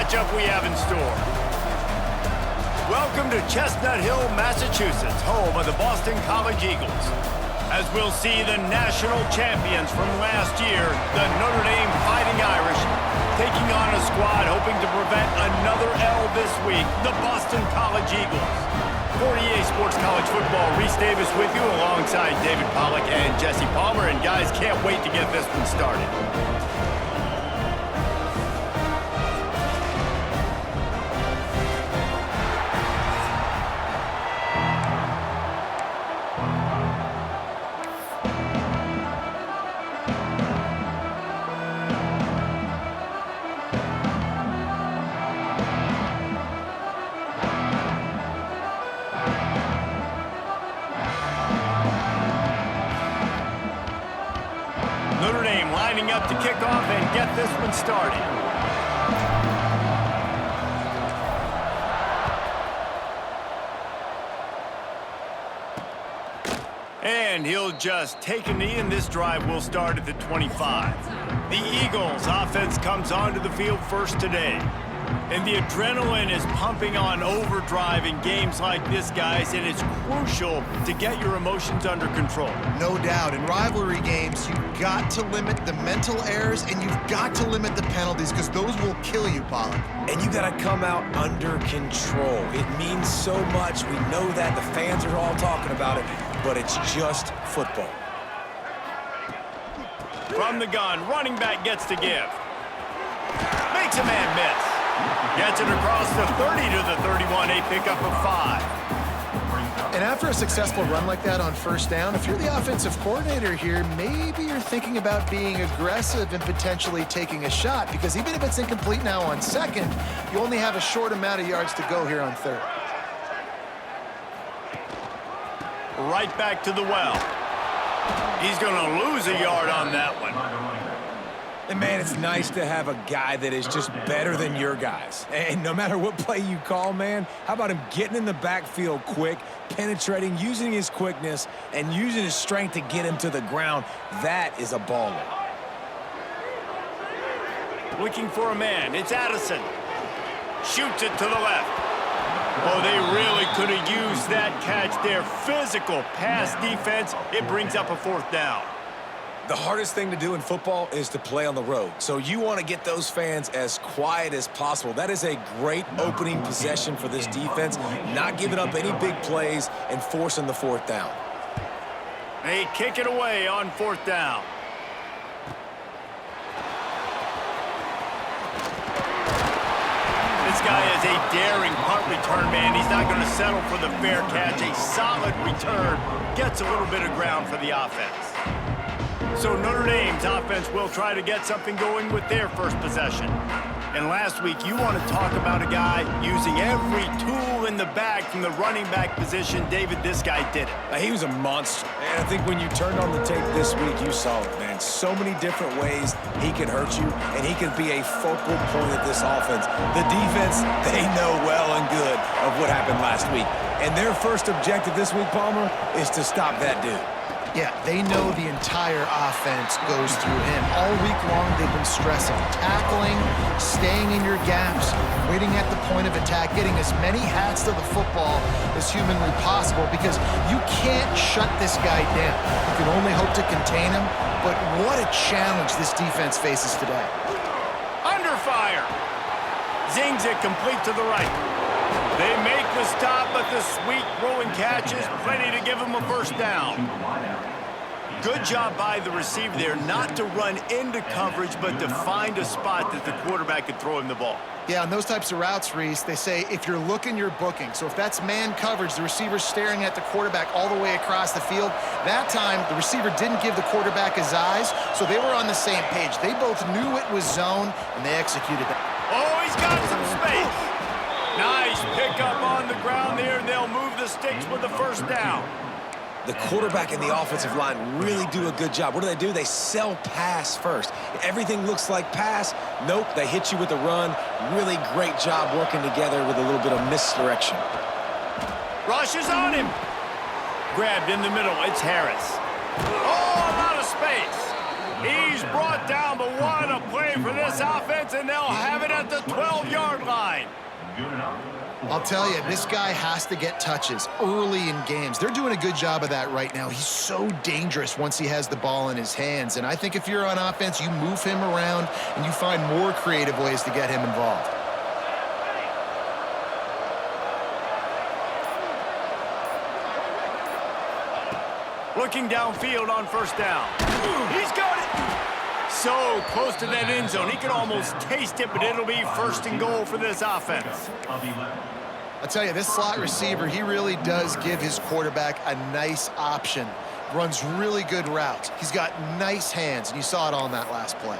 matchup we have in store. Welcome to Chestnut Hill, Massachusetts, home of the Boston College Eagles. As we'll see the national champions from last year, the Notre Dame Fighting Irish, taking on a squad hoping to prevent another L this week, the Boston College Eagles. For EA Sports College Football, Reese Davis with you alongside David Pollack and Jesse Palmer. And guys, can't wait to get this one started. Notre Dame lining up to kick off and get this one started. And he'll just take a knee, and this drive will start at the 25. The Eagles' offense comes onto the field first today. And the adrenaline is pumping on overdrive in games like this, guys, and it's crucial to get your emotions under control. No doubt. In rivalry games, you've got to limit the mental errors, and you've got to limit the penalties, because those will kill you, Pollack. And you got to come out under control. It means so much. We know that. The fans are all talking about it, but it's just football. From the gun, running back gets to give. Makes a man miss. Gets it across the 30 to the 31, a pickup of 5. And after a successful run like that on first down, if you're the offensive coordinator here, maybe you're thinking about being aggressive and potentially taking a shot, because even if it's incomplete now on second, you only have a short amount of yards to go here on third. Right back to the well. He's going to lose a yard on that one. And, man, it's nice to have a guy that is just better than your guys. And no matter what play you call, man, how about him getting in the backfield quick, penetrating, using his quickness, and using his strength to get him to the ground? That is a baller. Looking for a man. It's Addison. Shoots it to the left. Oh, they really could have used that catch there. Physical pass defense. It brings up a fourth down. The hardest thing to do in football is to play on the road. So you want to get those fans as quiet as possible. That is a great opening possession for this defense, not giving up any big plays and forcing the fourth down. They kick it away on fourth down. This guy is a daring punt return man. He's not going to settle for the fair catch. A solid return. Gets a little bit of ground for the offense. So Notre Dame's offense will try to get something going with their first possession. And last week, you want to talk about a guy using every tool in the bag from the running back position. David, this guy did it. He was a monster. And I think when you turned on the tape this week, you saw it, man. So many different ways he can hurt you, and he can be a focal point of this offense. The defense, they know well and good of what happened last week. And their first objective this week, Palmer, is to stop that dude. Yeah, they know the entire offense goes through him. All week long, they've been stressing tackling, staying in your gaps, waiting at the point of attack, getting as many hats to the football as humanly possible, because you can't shut this guy down. You can only hope to contain him, but what a challenge this defense faces today. Under fire. Zings it complete to the right. They make the stop, but the sweet throwing catch is plenty to give him a first down. Good job by the receiver there, not to run into coverage, but to find a spot that the quarterback could throw him the ball. Yeah, on those types of routes, Reese, they say if you're looking, you're booking. So if that's man coverage, the receiver's staring at the quarterback all the way across the field. That time, the receiver didn't give the quarterback his eyes, so they were on the same page. They both knew it was zone, and they executed it. Oh, he's got some space. Nice pickup on the ground there, and they'll move the sticks with the first down. The quarterback and the offensive line really do a good job. What do? They sell pass first. Everything looks like pass. Nope, they hit you with a run. Really great job working together with a little bit of misdirection. Rushes on him. Grabbed in the middle. It's Harris. Oh, a lot of space. He's brought down, but what a play for this offense, and they'll have it at the 12-yard line. I'll tell you, this guy has to get touches early in games. They're doing a good job of that right now. He's so dangerous once he has the ball in his hands. And I think if you're on offense, you move him around and you find more creative ways to get him involved. Looking downfield on first down. He's got it. So close to that end zone. He can almost taste it, but it'll be first and goal for this offense. I'll tell you, this slot receiver, he really does give his quarterback a nice option. Runs really good routes. He's got nice hands, and you saw it all in that last play.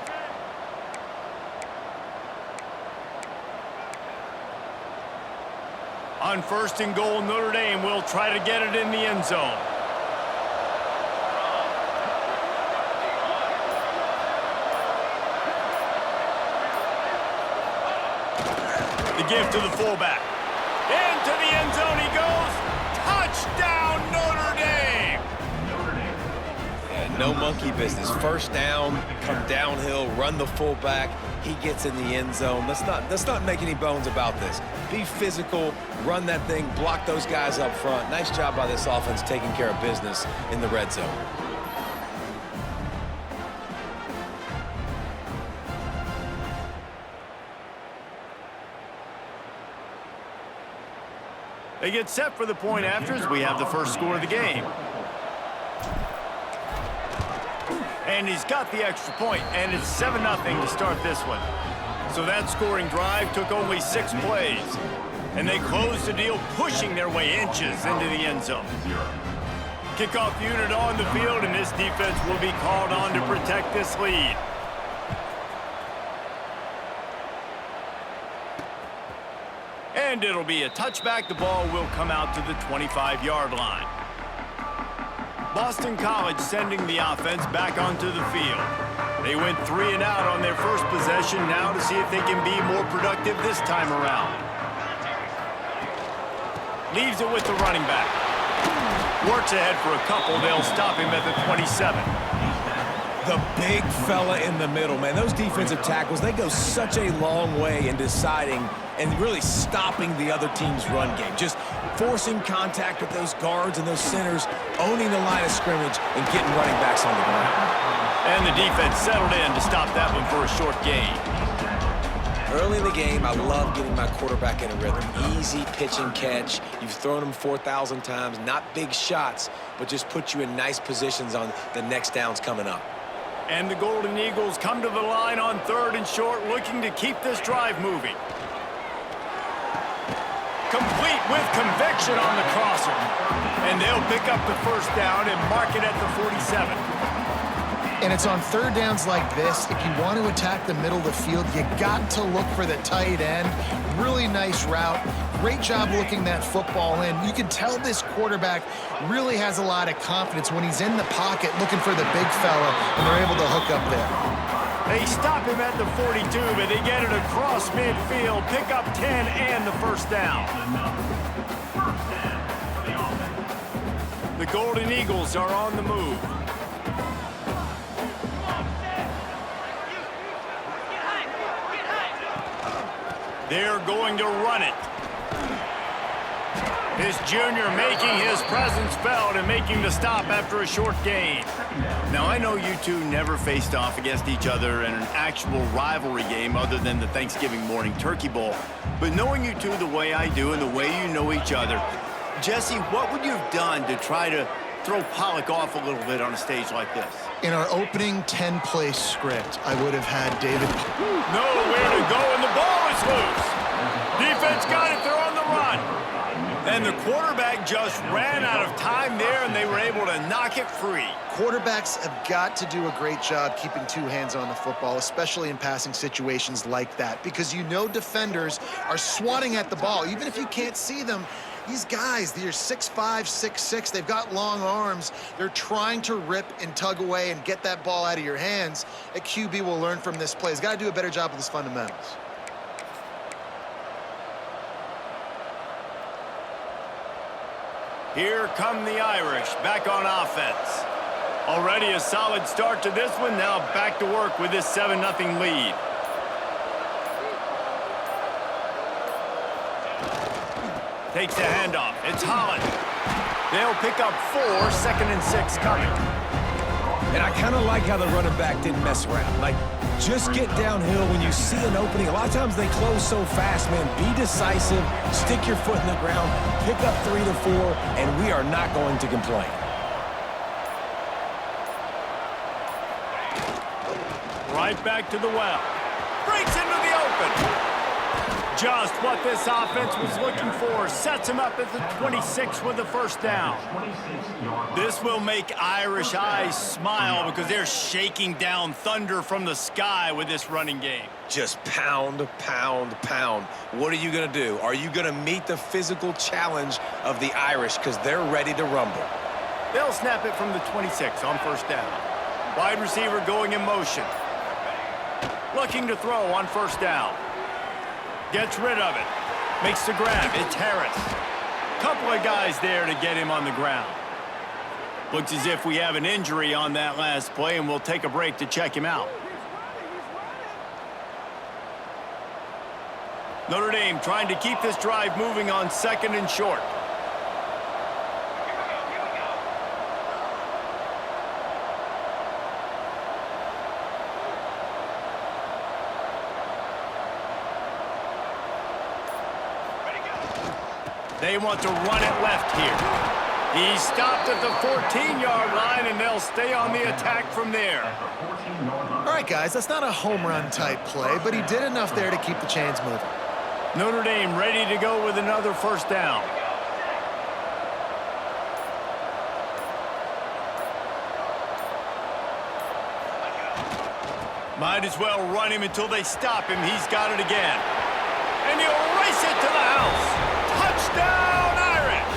On first and goal, Notre Dame will try to get it in the end zone. The give to the fullback. Into the end zone he goes. Touchdown, Notre Dame! Yeah, no monkey business. First down, come downhill, run the fullback. He gets in the end zone. Let's not make any bones about this. Be physical, run that thing, block those guys up front. Nice job by this offense taking care of business in the red zone. They get set for the point after as we have the first score of the game. And he's got the extra point, and it's 7-0 to start this one. So that scoring drive took only 6 plays. And they closed the deal, pushing their way inches into the end zone. Kickoff unit on the field, and this defense will be called on to protect this lead. And it'll be a touchback. The ball will come out to the 25-yard line. Boston College sending the offense back onto the field. They went 3 and out on their first possession, now to see if they can be more productive this time around. Leaves it with the running back. Works ahead for a couple. They'll stop him at the 27. The big fella in the middle, man. Those defensive tackles, they go such a long way in deciding and really stopping the other team's run game. Just forcing contact with those guards and those centers, owning the line of scrimmage, and getting running backs on the ground. And the defense settled in to stop that one for a short gain. Early in the game, I love getting my quarterback in a rhythm. Easy pitch and catch. You've thrown them 4,000 times. Not big shots, but just put you in nice positions on the next downs coming up. And the Golden Eagles come to the line on 3rd and short, looking to keep this drive moving. Complete with conviction on the crosser. And they'll pick up the first down and mark it at the 47. And it's on 3rd downs like this. If you want to attack the middle of the field, you got to look for the tight end. Really nice route. Great job looking that football in. You can tell this quarterback really has a lot of confidence when he's in the pocket looking for the big fella, and they're able to hook up there. They stop him at the 42, but they get it across midfield, pick up 10 and the first down. The Golden Eagles are on the move. They're going to run it. This junior making his presence felt and making the stop after a short gain. Now, I know you two never faced off against each other in an actual rivalry game other than the Thanksgiving morning Turkey Bowl. But knowing you two the way I do and the way you know each other, Jesse, what would you have done to try to throw Pollock off a little bit on a stage like this? In our opening 10-play script, I would have had David. Nowhere to go, and the ball is loose. Defense got it. They're on the run. And the quarterback just ran out of time there, and they were able to knock it free. Quarterbacks have got to do a great job keeping 2 hands on the football, especially in passing situations like that, because you know defenders are swatting at the ball. Even if you can't see them, these guys, they're 6'5", 6'6", they've got long arms. They're trying to rip and tug away and get that ball out of your hands. A QB will learn from this play. He's got to do a better job with his fundamentals. Here come the Irish, back on offense. Already a solid start to this one. Now back to work with this 7-0 lead. Takes the handoff. It's Holland. They'll pick up 4, 2nd and 6 coming. And I kind of like how the running back didn't mess around. Like, just get downhill when you see an opening. A lot of times they close so fast, man. Be decisive, stick your foot in the ground, pick up 3 to 4, and we are not going to complain. Right back to the well. Breaks into the open. Just what this offense was looking for. Sets him up at the 26 with the first down. This will make Irish eyes smile because they're shaking down thunder from the sky with this running game. Just pound, pound, pound. What are you going to do? Are you going to meet the physical challenge of the Irish because they're ready to rumble? They'll snap it from the 26 on first down. Wide receiver going in motion. Looking to throw on first down. Gets rid of it. Makes the grab. It's Harris. Couple of guys there to get him on the ground. Looks as if we have an injury on that last play, and we'll take a break to check him out. Notre Dame trying to keep this drive moving on 2nd and short. They want to run it left here. He stopped at the 14-yard line, and they'll stay on the attack from there. All right, guys, that's not a home run type play, but he did enough there to keep the chains moving. Notre Dame ready to go with another first down. Might as well run him until they stop him. He's got it again. And he'll race it to the house. Touchdown, Irish!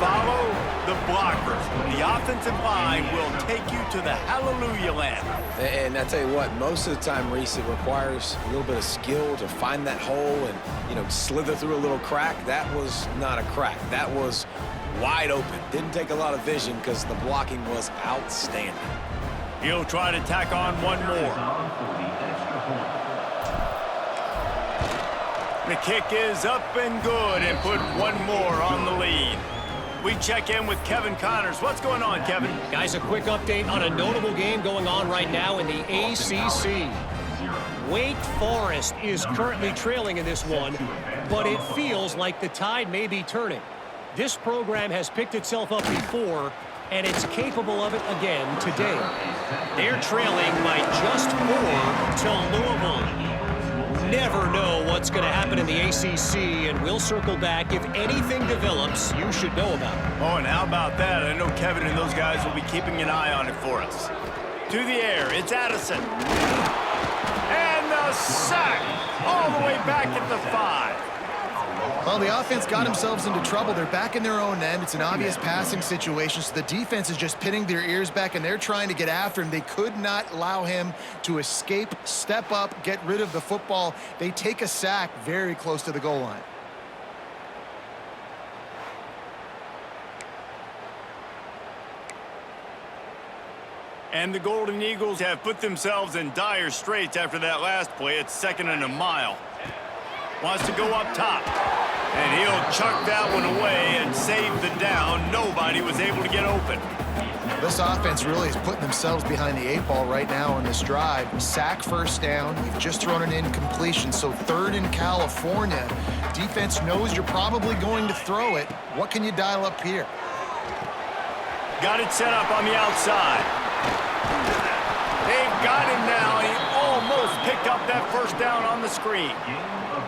Follow the blockers. The offensive line will take you to the hallelujah land. And I tell you what, most of the time, Reese, it requires a little bit of skill to find that hole and, you know, slither through a little crack. That was not a crack. That was wide open. Didn't take a lot of vision because the blocking was outstanding. He'll try to tack on one more. The kick is up and good and put one more on the lead. We check in with Kevin Connors. What's going on, Kevin? Guys, a quick update on a notable game going on right now in the ACC. Wake Forest is currently trailing in this one, but it feels like the tide may be turning. This program has picked itself up before, and it's capable of it again today. They're trailing by just 4 to Louisville. Never know what's going to happen in the ACC, and we'll circle back. If anything develops, you should know about it. Oh, and how about that? I know Kevin and those guys will be keeping an eye on it for us. To the air, it's Addison. And the sack all the way back at the 5. Well, the offense got themselves into trouble. They're back in their own end. It's an obvious passing situation, so the defense is just pinning their ears back, and they're trying to get after him. They could not allow him to escape, step up, get rid of the football. They take a sack very close to the goal line. And the Golden Eagles have put themselves in dire straits after that last play. It's 2nd and a mile. Wants to go up top. And he'll chuck that one away and save the down. Nobody was able to get open. This offense really is putting themselves behind the 8 ball right now on this drive. Sack first down. You've just thrown an incompletion, so 3rd in California. Defense knows you're probably going to throw it. What can you dial up here? Got it set up on the outside. They've got him now. He almost picked up that first down on the screen.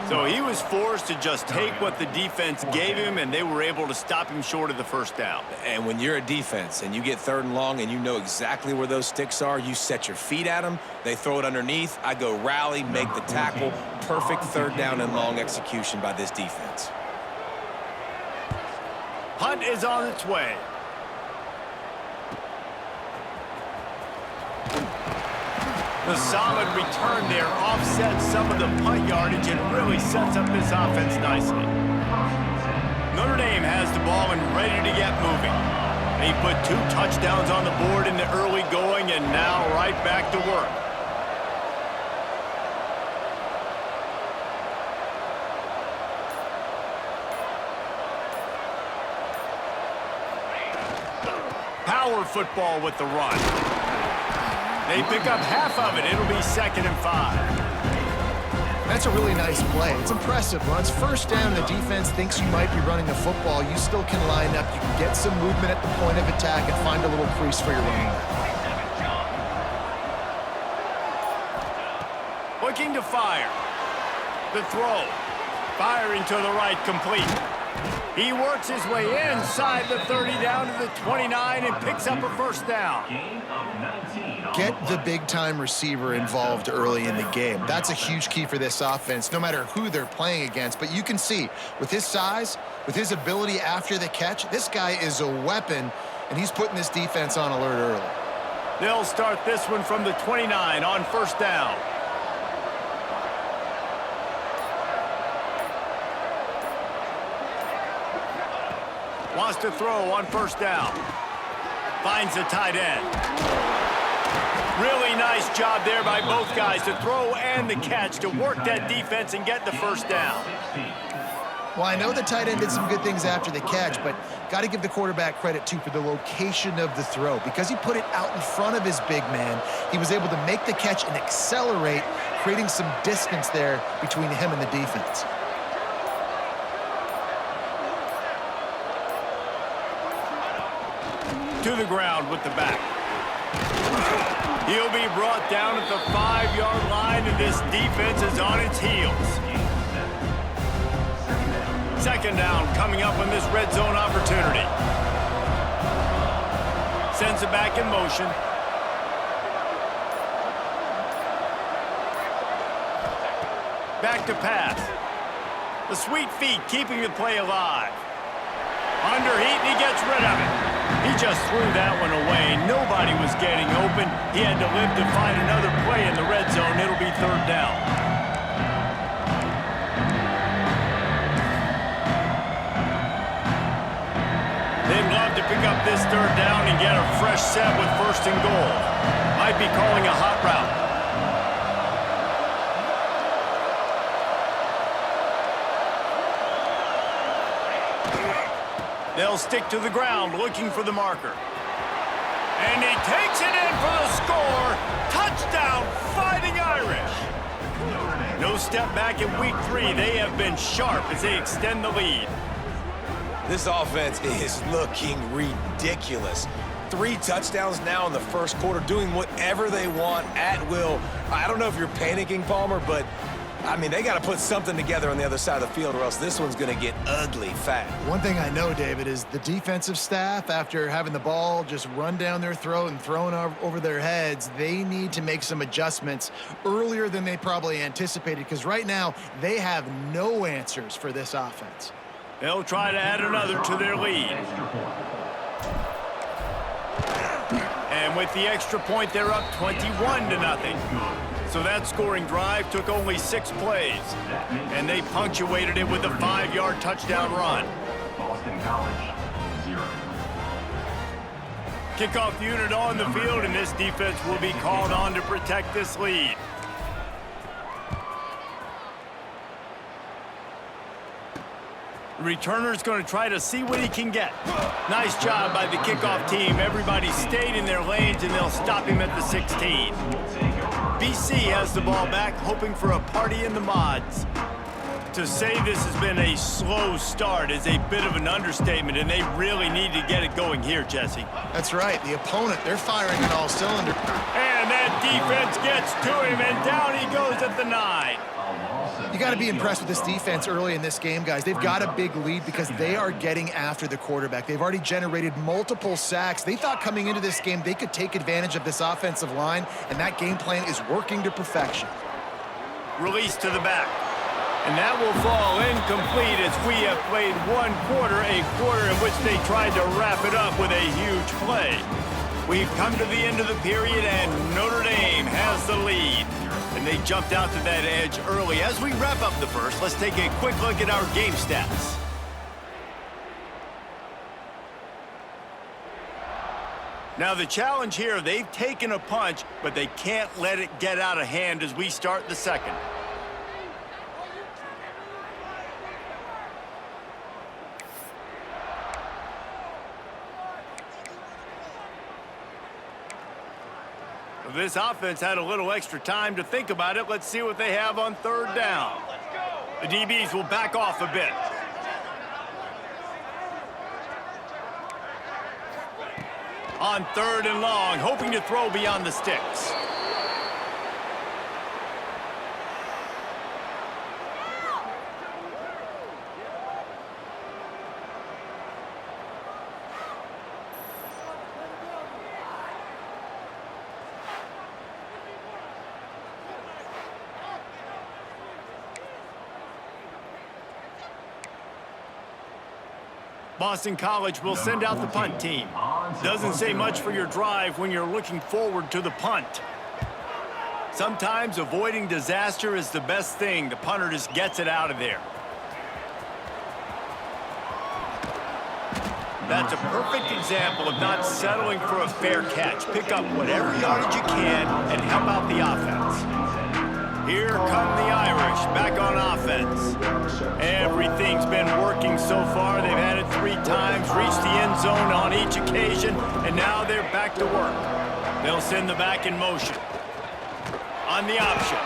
So he was forced to just take what the defense gave him, and they were able to stop him short of the first down. And when you're a defense and you get 3rd and long and you know exactly where those sticks are, you set your feet at them, they throw it underneath, I go rally, make the tackle. Perfect 3rd down and long execution by this defense. Punt is on its way. The solid return there offsets some of the punt yardage and really sets up this offense nicely. Notre Dame has the ball and ready to get moving. And he put 2 touchdowns on the board in the early going, and now right back to work. Power football with the run. They pick up half of it. It'll be 2nd and 5. That's a really nice play. It's impressive. When it's first down, the defense thinks you might be running the football. You still can line up. You can get some movement at the point of attack and find a little crease for your running back. Looking to fire. The throw. Firing to the right, complete. He works his way inside the 30 down to the 29 and picks up a 1st down. Get the big-time receiver involved early in the game. That's a huge key for this offense, no matter who they're playing against. But you can see, with his size, with his ability after the catch, this guy is a weapon, and he's putting this defense on alert early. They'll start this one from the 29 on 1st down. Wants to throw on 1st down. Finds the tight end. Really nice job there by both guys to throw and the catch to work that defense and get the 1st down. Well, I know the tight end did some good things after the catch, but got to give the quarterback credit, too, for the location of the throw. Because he put it out in front of his big man, he was able to make the catch and accelerate, creating some distance there between him and the defense. To the ground with the back. He'll be brought down at the 5-yard line, and this defense is on its heels. 2nd down coming up on this red zone opportunity. Sends it back in motion. Back to pass. The sweet feet keeping the play alive. Under heat, and he gets rid of it. He just threw that one away. Nobody was getting open. He had to live to find another play in the red zone. It'll be 3rd down. They'd love to pick up this 3rd down and get a fresh set with 1st and goal. Might be calling a hot route. They'll stick to the ground looking for the marker. And he takes it in for the score. Touchdown, Fighting Irish. No step back in week 3. They have been sharp as they extend the lead. This offense is looking ridiculous. 3 touchdowns now in the 1st quarter, doing whatever they want at will. I don't know if you're panicking, Palmer, but I mean, they got to put something together on the other side of the field or else this one's going to get ugly fast. One thing I know, David, is the defensive staff, after having the ball just run down their throat and thrown over their heads, they need to make some adjustments earlier than they probably anticipated, because right now they have no answers for this offense. They'll try to add another to their lead. And with the extra point, they're up 21-0. So that scoring drive took only 6 plays, and they punctuated it with a 5-yard touchdown run. Boston College, 0. Kickoff unit on the field, and this defense will be called on to protect this lead. The returner's going to try to see what he can get. Nice job by the kickoff team. Everybody stayed in their lanes, and they'll stop him at the 16. BC has the ball back, hoping for a party in the mods. To say this has been a slow start is a bit of an understatement, and they really need to get it going here, Jesse. That's right. The opponent, they're firing on all cylinders. And that defense gets to him, and down he goes at the 9. You got to be impressed with this defense early in this game, guys. They've got a big lead because they are getting after the quarterback. They've already generated multiple sacks. They thought coming into this game they could take advantage of this offensive line, and that game plan is working to perfection. Release to the back. And that will fall incomplete as we have played 1 quarter, a quarter in which they tried to wrap it up with a huge play. We've come to the end of the period, and Notre Dame has the lead. And they jumped out to that edge early. As we wrap up the first, let's take a quick look at our game stats. Now the challenge here, they've taken a punch, but they can't let it get out of hand as we start the second. This offense had a little extra time to think about it. Let's see what they have on third down. The DBs will back off a bit. On third and long, hoping to throw beyond the sticks. Boston College will send out the punt team. Doesn't say much for your drive when you're looking forward to the punt. Sometimes avoiding disaster is the best thing. The punter just gets it out of there. That's a perfect example of not settling for a fair catch. Pick up whatever yardage you can and help out the offense. Here come the Irish, back on offense. Everything's been working so far. They've had it 3 times, reached the end zone on each occasion, and now they're back to work. They'll send the back in motion. On the option.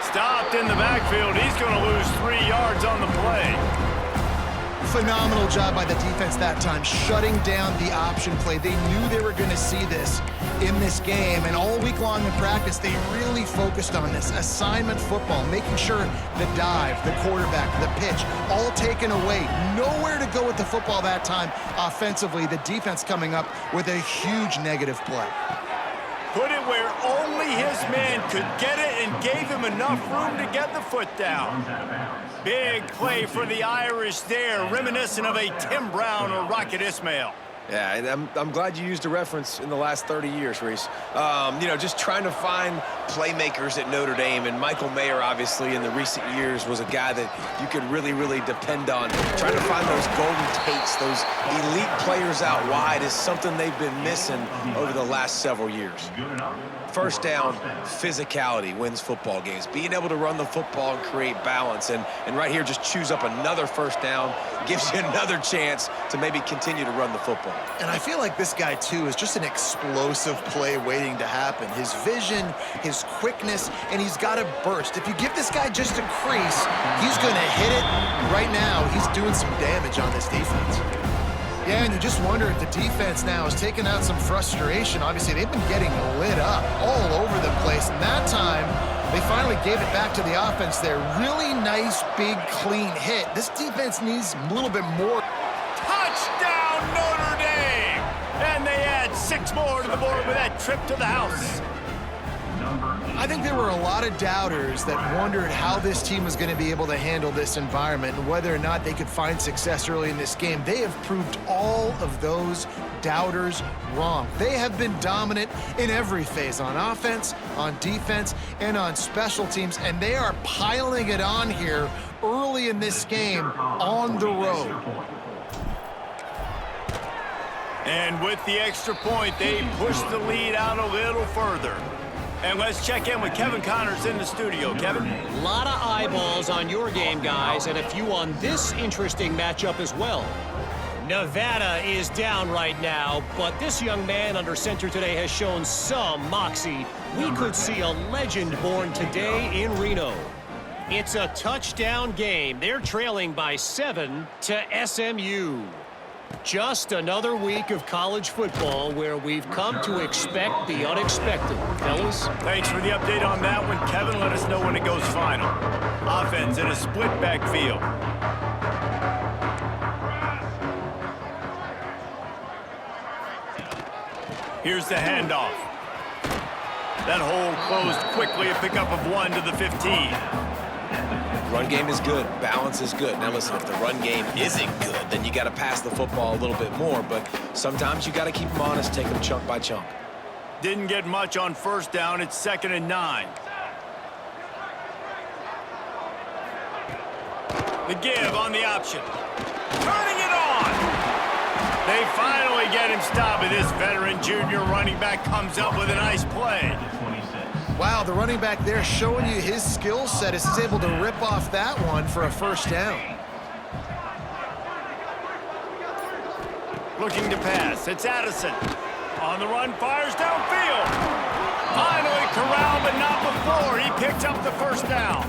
Stopped in the backfield. He's going to lose 3 yards on the play. Phenomenal job by the defense that time, shutting down the option play. They knew they were going to see this in this game, and all week long in practice, they really focused on this. Assignment football, making sure the dive, the quarterback, the pitch, all taken away. Nowhere to go with the football that time offensively. The defense coming up with a huge negative play. Put it where only his man could get it and gave him enough room to get the foot down. Big play for the Irish there, reminiscent of a Tim Brown or Rocket Ismail. Yeah, and I'm glad you used a reference in the last 30 years, Reese. You know, just trying to find playmakers at Notre Dame, and Michael Mayer, obviously, in the recent years, was a guy that you could really, really depend on. Trying to find those golden takes, those elite players out wide is something they've been missing over the last several years. First down, physicality wins football games. Being able to run the football and create balance. And right here, just choose up another first down, gives you another chance to maybe continue to run the football. And I feel like this guy, too, is just an explosive play waiting to happen. His vision, his quickness, and he's got a burst. If you give this guy just a crease, he's going to hit it. Right now, he's doing some damage on this defense. Yeah, and you just wonder if the defense now is taking out some frustration. Obviously, they've been getting lit up all over the place. And that time, they finally gave it back to the offense there. Really nice, big, clean hit. This defense needs a little bit more. Touchdown, Notre Dame! And they add 6 more to the board with that trip to the house. I think there were a lot of doubters that wondered how this team was going to be able to handle this environment and whether or not they could find success early in this game. They have proved all of those doubters wrong. They have been dominant in every phase, on offense, on defense, and on special teams, and they are piling it on here early in this game on the road. And with the extra point, they push the lead out a little further. And let's check in with Kevin Connors in the studio. Kevin? A lot of eyeballs on your game, guys, and a few on this interesting matchup as well. Nevada is down right now, but this young man under center today has shown some moxie. We could see a legend born today in Reno. It's a touchdown game. They're trailing by 7 to SMU. Just another week of college football where we've come to expect the unexpected. Fellas? Thanks for the update on that one, Kevin. Let us know when it goes final. Offense in a split backfield. Here's the handoff. That hole closed quickly, a pickup of 1 to the 15. Run game is good. Balance is good. Now, listen, if the run game isn't good, then you got to pass the football a little bit more. But sometimes you got to keep them honest, take them chunk by chunk. Didn't get much on first down. It's 2nd and 9. The give on the option. Turning it on. They finally get get him stopped, but this veteran junior running back comes up with a nice play. Wow, the running back there showing you his skill set as he's able to rip off that one for a first down. Looking to pass. It's Addison. On the run, fires downfield. Finally corralled, but not before. He picked up the first down.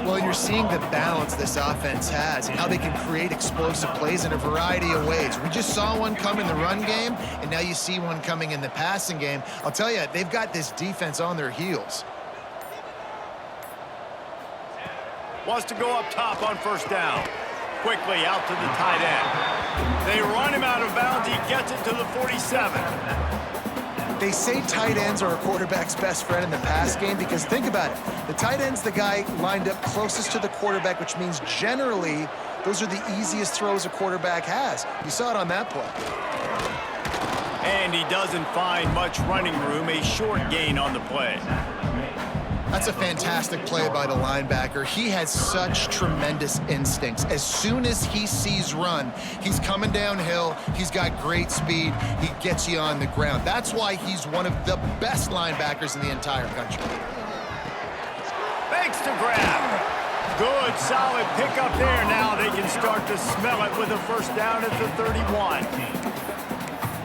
Well, you're seeing the balance this offense has and how they can create explosive plays in a variety of ways. We just saw one come in the run game, and now you see one coming in the passing game. I'll tell you, they've got this defense on their heels. Wants to go up top on first down. Quickly out to the tight end. They run him out of bounds. He gets it to the 47. They say tight ends are a quarterback's best friend in the pass game because think about it. The tight end's the guy lined up closest to the quarterback, which means generally those are the easiest throws a quarterback has. You saw it on that play. And he doesn't find much running room. A short gain on the play. That's a fantastic play by the linebacker. He has such tremendous instincts. As soon as he sees run, he's coming downhill. He's got great speed. He gets you on the ground. That's why he's one of the best linebackers in the entire country. Thanks to grab. Good, solid pickup there. Now they can start to smell it with a first down at the 31.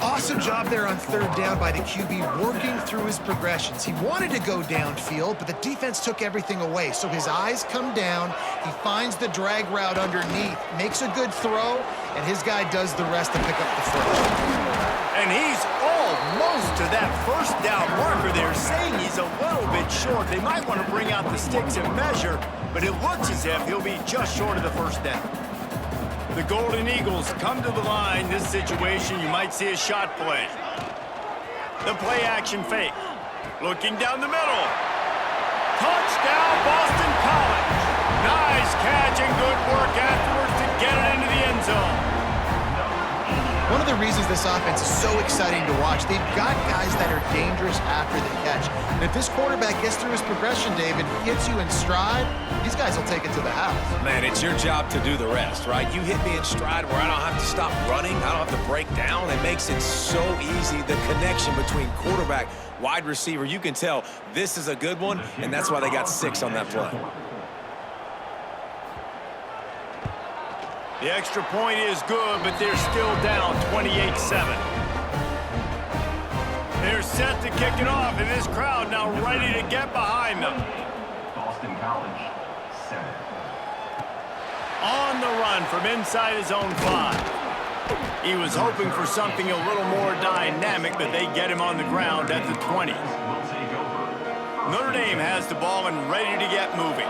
Awesome job there on third down by the QB, working through his progressions. He wanted to go downfield, but the defense took everything away. So his eyes come down, he finds the drag route underneath, makes a good throw, and his guy does the rest to pick up the first. And he's almost to that first down marker there, saying he's a little bit short. They might want to bring out the sticks and measure, but it looks as if he'll be just short of the first down. The Golden Eagles come to the line. This situation, you might see a shot play. The play action fake. Looking down the middle. Touchdown, Boston College. Nice catch and good work afterwards to get it into the end zone. One of the reasons this offense is so exciting to watch, they've got guys that are dangerous after the catch. And if this quarterback gets through his progression, David, gets you in stride, these guys will take it to the house. Man, it's your job to do the rest, right? You hit me in stride where I don't have to stop running. I don't have to break down. It makes it so easy. The connection between quarterback, wide receiver, you can tell this is a good one, and that's why they got 6 on that play. The extra point is good, but they're still down 28-7. They're set to kick it off, and this crowd now ready to get behind them. Boston College, 7. On the run from inside his own 5. He was hoping for something a little more dynamic, but they get him on the ground at the 20. Notre Dame has the ball and ready to get moving.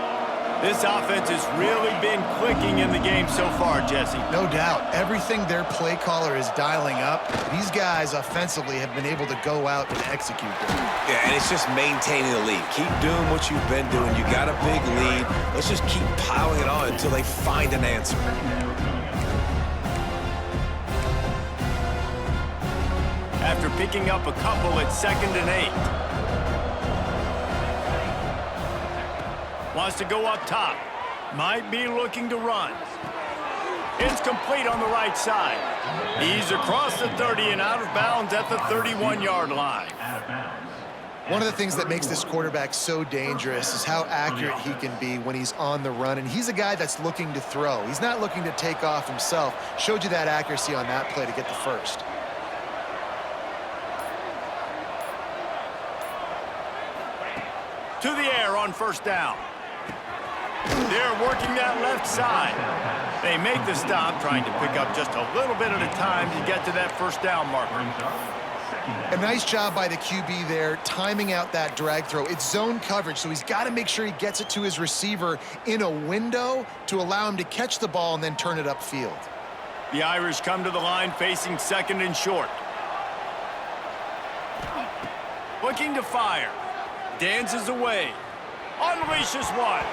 This offense has really been clicking in the game so far, Jesse. No doubt. Everything their play caller is dialing up, these guys offensively have been able to go out and execute them. Yeah, and it's just maintaining the lead. Keep doing what you've been doing. You got a big lead. Let's just keep piling it on until they find an answer. After picking up a couple at 2nd and 8. Wants to go up top. Might be looking to run. It's complete on the right side. He's across the 30 and out of bounds at the 31-yard line. One of the things that makes this quarterback so dangerous is how accurate he can be when he's on the run. And he's a guy that's looking to throw. He's not looking to take off himself. Showed you that accuracy on that play to get the first. To the air on first down. They're working that left side. They make the stop, trying to pick up just a little bit at a time to get to that first down marker. A nice job by the QB there, timing out that drag throw. It's zone coverage, so he's got to make sure he gets it to his receiver in a window to allow him to catch the ball and then turn it upfield. The Irish come to the line facing 2nd and short. Looking to fire. Dances away. Unleashes one.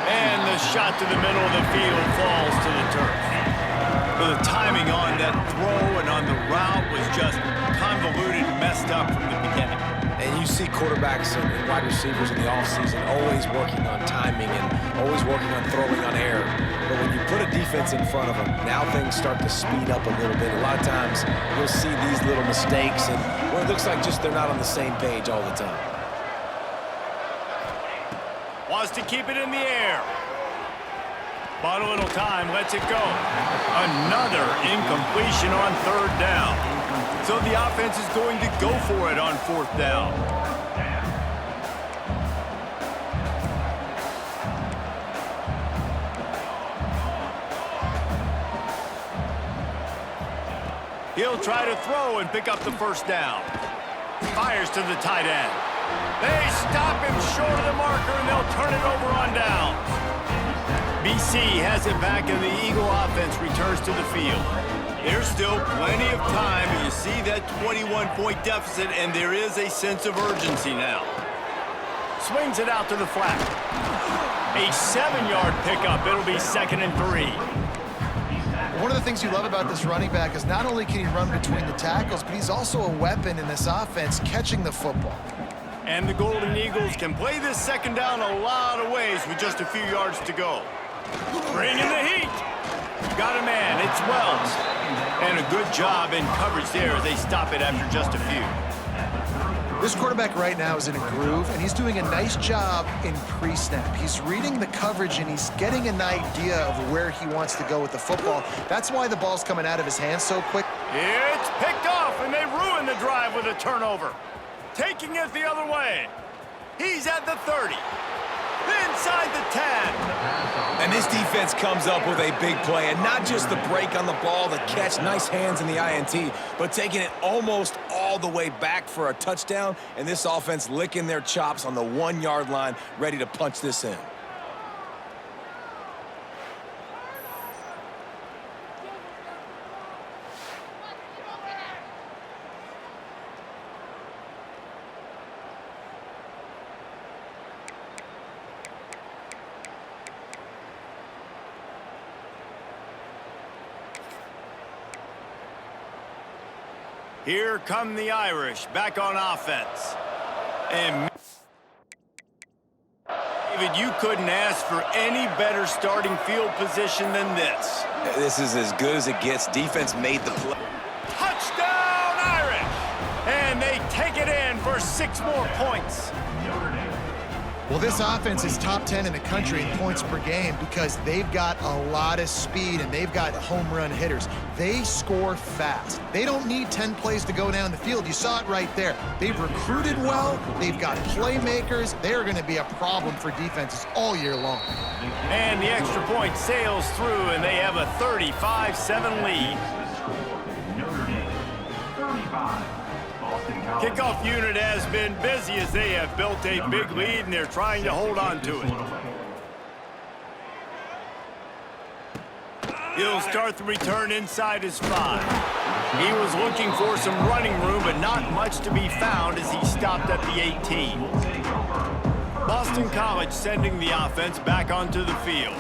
And the shot to the middle of the field falls to the turf. The timing on that throw and on the route was just convoluted, messed up from the beginning. And you see quarterbacks and wide receivers in the offseason always working on timing and always working on throwing on air. But when you put a defense in front of them, now things start to speed up a little bit. A lot of times you'll see these little mistakes, and well, it looks like just they're not on the same page all the time. Wants to keep it in the air. Bought a little time, lets it go. Another incompletion on 3rd down. So the offense is going to go for it on 4th down. He'll try to throw and pick up the 1st down. Fires to the tight end. They stop him short of the marker, and they'll turn it over on downs. BC has it back, and the Eagle offense returns to the field. There's still plenty of time. You see that 21-point deficit, and there is a sense of urgency now. Swings it out to the flat. A 7-yard pickup. It'll be 2nd and 3. One of the things you love about this running back is not only can he run between the tackles, but he's also a weapon in this offense catching the football. And the Golden Eagles can play this 2nd down a lot of ways with just a few yards to go. Bringing the heat. Got a man. It's Wells. And a good job in coverage there as they stop it after just a few. This quarterback right now is in a groove, and he's doing a nice job in pre-snap. He's reading the coverage, and he's getting an idea of where he wants to go with the football. That's why the ball's coming out of his hands so quick. It's picked off, and they ruin the drive with a turnover. Taking it the other way. He's at the 30. Inside the 10. And this defense comes up with a big play, and not just the break on the ball, the catch, nice hands in the INT, but taking it almost all the way back for a touchdown, and this offense licking their chops on the 1-yard line, ready to punch this in. Here come the Irish back on offense. And David, you couldn't ask for any better starting field position than this. This is as good as it gets. Defense made the play. Touchdown, Irish! And they take it in for 6 more points. Well, this offense is top 10 in the country in points per game because they've got a lot of speed and they've got home run hitters. They score fast. They don't need 10 plays to go down the field. You saw it right there. They've recruited well. They've got playmakers. They're going to be a problem for defenses all year long. And the extra point sails through, and they have a 35-7 lead. Notre Dame, 35. Kickoff unit has been busy as they have built a big lead, and they're trying to hold on to it. He'll start the return inside his 5. He was looking for some running room, but not much to be found as he stopped at the 18. Boston College sending the offense back onto the field.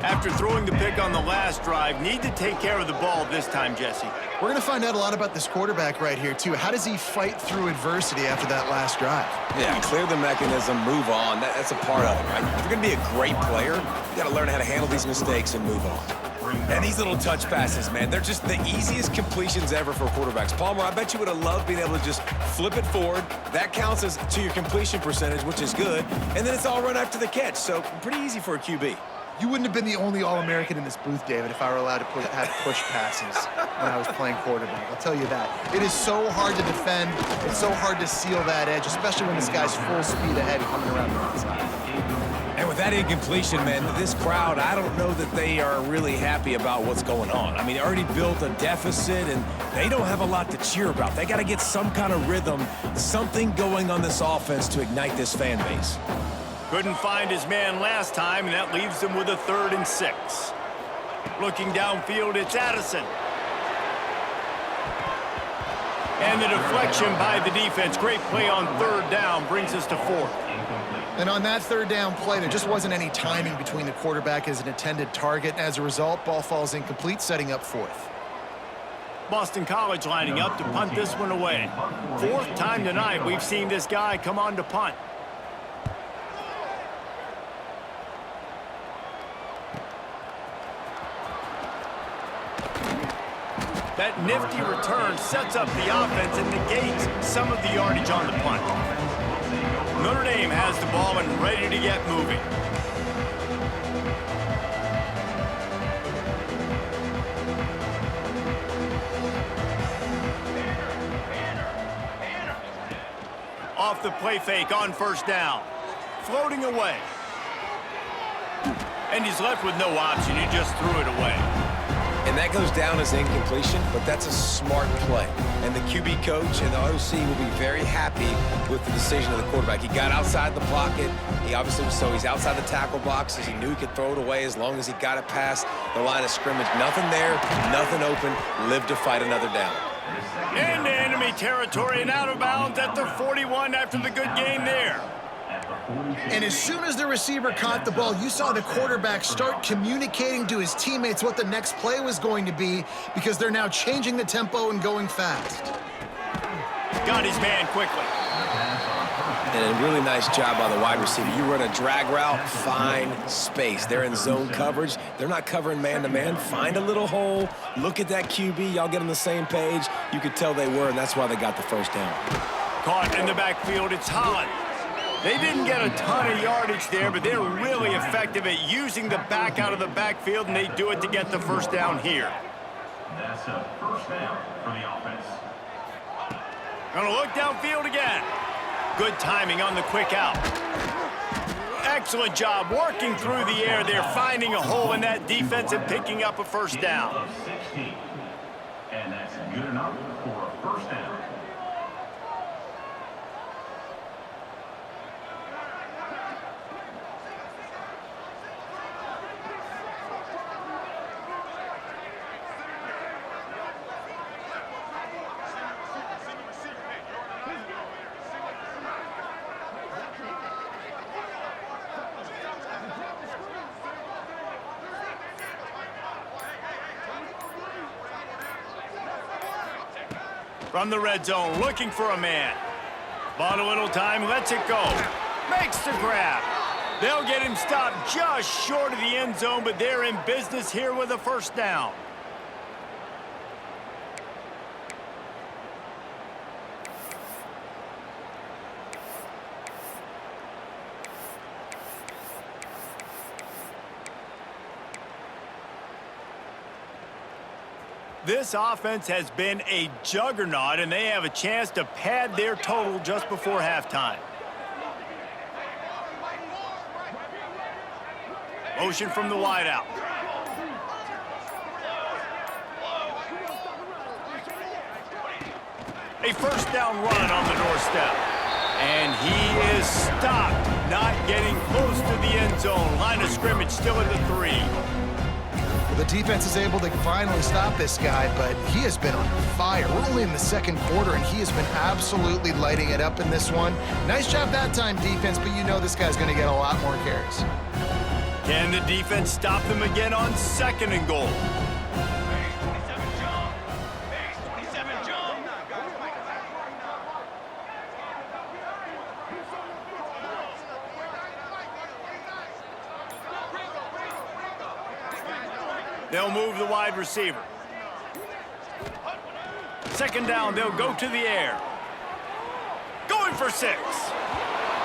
After throwing the pick on the last drive, need to take care of the ball this time, Jesse. We're going to find out a lot about this quarterback right here, too. How does he fight through adversity after that last drive? Yeah, clear the mechanism, move on. That's a part of it, right? If you're going to be a great player, you got to learn how to handle these mistakes and move on. And these little touch passes, man, they're just the easiest completions ever for quarterbacks. Palmer, I bet you would have loved being able to just flip it forward. That counts as to your completion percentage, which is good. And then it's all run after the catch, so pretty easy for a QB. You wouldn't have been the only All-American in this booth, David, if I were allowed to have push passes when I was playing quarterback. I'll tell you that. It is so hard to defend. It's so hard to seal that edge, especially when this guy's full speed ahead coming around the outside. And with that incompletion, man, this crowd, I don't know that they are really happy about what's going on. I mean, they already built a deficit, and they don't have a lot to cheer about. They got to get some kind of rhythm, something going on this offense to ignite this fan base. Couldn't find his man last time, and that leaves him with a 3rd and 6. Looking downfield, it's Addison. And the deflection by the defense. Great play on 3rd down brings us to 4th. And on that 3rd down play, there just wasn't any timing between the quarterback and his intended target. And as a result, ball falls incomplete, setting up 4th. Boston College lining up to punt this one away. 4th time tonight we've seen this guy come on to punt. That nifty return sets up the offense and negates some of the yardage on the punt. Notre Dame has the ball and ready to get moving. Off the play fake on first down. Floating away. And he's left with no option. He just threw it away. And that goes down as incompletion, but that's a smart play. And the QB coach and the OC will be very happy with the decision of the quarterback. He got outside the pocket. He's outside the tackle boxes. He knew he could throw it away as long as he got it past the line of scrimmage. Nothing there, nothing open. Live to fight another down. Into enemy territory and out of bounds at the 41 after the good game there. And as soon as the receiver caught the ball, you saw the quarterback start communicating to his teammates what the next play was going to be because they're now changing the tempo and going fast. Got his man quickly. And a really nice job by the wide receiver. You run a drag route, find space. They're in zone coverage. They're not covering man-to-man. Find a little hole. Look at that QB. Y'all get on the same page. You could tell they were, and that's why they got the first down. Caught in the backfield, it's Holland. They didn't get a ton of yardage there, but they're really effective at using the back out of the backfield, and they do it to get the first down here. That's a first down for the offense. Gonna look downfield again. Good timing on the quick out. Excellent job working through the air. They're finding a hole in that defense and picking up a first down. 16. And that's good enough for a first down. From the red zone, looking for a man. Bought a little time, lets it go. Makes the grab. They'll get him stopped just short of the end zone, but they're in business here with a first down. This offense has been a juggernaut, and they have a chance to pad their total just before halftime. Motion from the wideout. A first down run on the doorstep. And he is stopped, not getting close to the end zone. Line of scrimmage still at the 3. The defense is able to finally stop this guy, but he has been on fire. We're only in the second quarter, and he has been absolutely lighting it up in this one. Nice job that time, defense, but you know this guy's going to get a lot more carries. Can the defense stop them again on 2nd and goal? They'll move the wide receiver. 2nd down, they'll go to the air. Going for 6.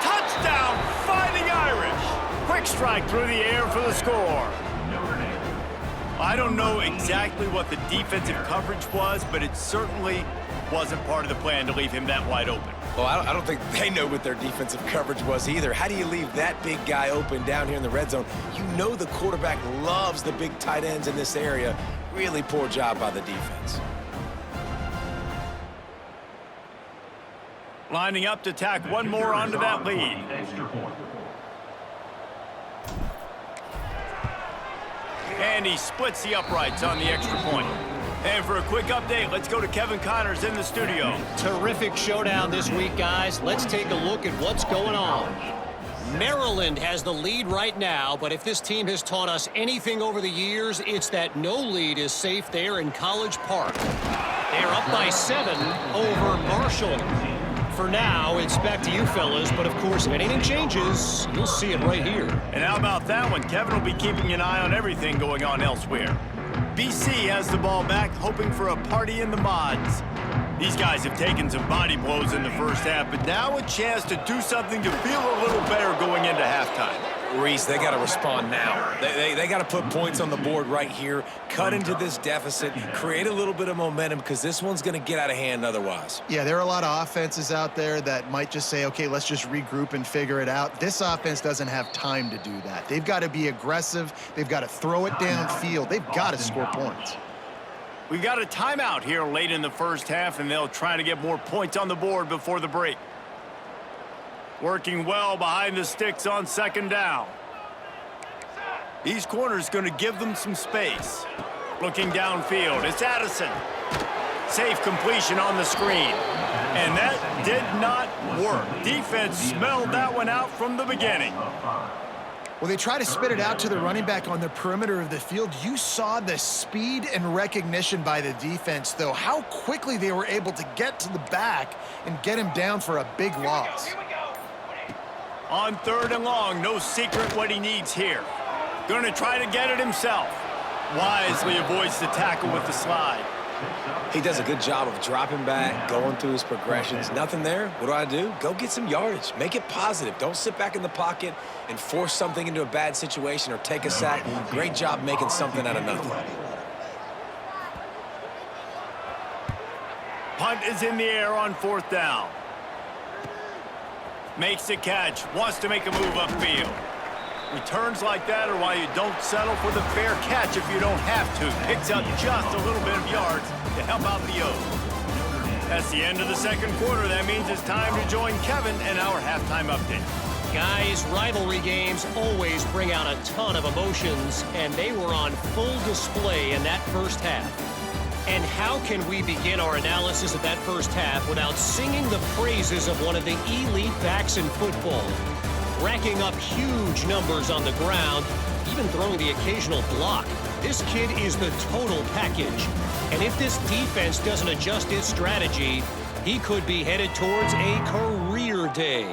Touchdown, Fighting Irish. Quick strike through the air for the score. I don't know exactly what the defensive coverage was, but it certainly wasn't part of the plan to leave him that wide open. Well, I don't think they know what their defensive coverage was either. How do you leave that big guy open down here in the red zone? You know the quarterback loves the big tight ends in this area. Really poor job by the defense. Lining up to tack one more onto that lead. And he splits the uprights on the extra point. And for a quick update, let's go to Kevin Connors in the studio. Terrific showdown this week, guys. Let's take a look at what's going on. Maryland has the lead right now, but if this team has taught us anything over the years, it's that no lead is safe there in College Park. They're up by 7 over Marshall. For now, it's back to you fellas, but of course, if anything changes, you'll see it right here. And how about that one? Kevin will be keeping an eye on everything going on elsewhere. BC has the ball back, hoping for a party in the mods. These guys have taken some body blows in the first half, but now a chance to do something to feel a little better going into halftime. Reese, they got to respond now. They got to put points on the board right here, cut into this deficit, create a little bit of momentum, because this one's going to get out of hand otherwise. Yeah, there are a lot of offenses out there that might just say, okay, let's just regroup and figure it out. This offense doesn't have time to do that. They've got to be aggressive. They've got to throw it downfield. They've got to score points. We've got a timeout here late in the first half, and they'll try to get more points on the board before the break. Working well behind the sticks on second down. These corners going to give them some space. Looking downfield, it's Addison. Safe completion on the screen. And that did not work. Defense smelled that one out from the beginning. Well, they try to spit it out to the running back on the perimeter of the field. You saw the speed and recognition by the defense, though, how quickly they were able to get to the back and get him down for a big loss. On third and long, no secret what he needs here. Going to try to get it himself. Wisely avoids the tackle with the slide. He does a good job of dropping back, going through his progressions. Nothing there. What do? Go get some yardage. Make it positive. Don't sit back in the pocket and force something into a bad situation or take a sack. Great job making something out of nothing. Punt is in the air on fourth down. Makes the catch. Wants to make a move upfield. Returns like that are why you don't settle for the fair catch if you don't have to. Picks up just a little bit of yards to help out the O's. That's the end of the second quarter. That means it's time to join Kevin and our halftime update. Guys, rivalry games always bring out a ton of emotions, and they were on full display in that first half. And how can we begin our analysis of that first half without singing the praises of one of the elite backs in football? Racking up huge numbers on the ground, even throwing the occasional block. This kid is the total package. And if this defense doesn't adjust its strategy, he could be headed towards a career day.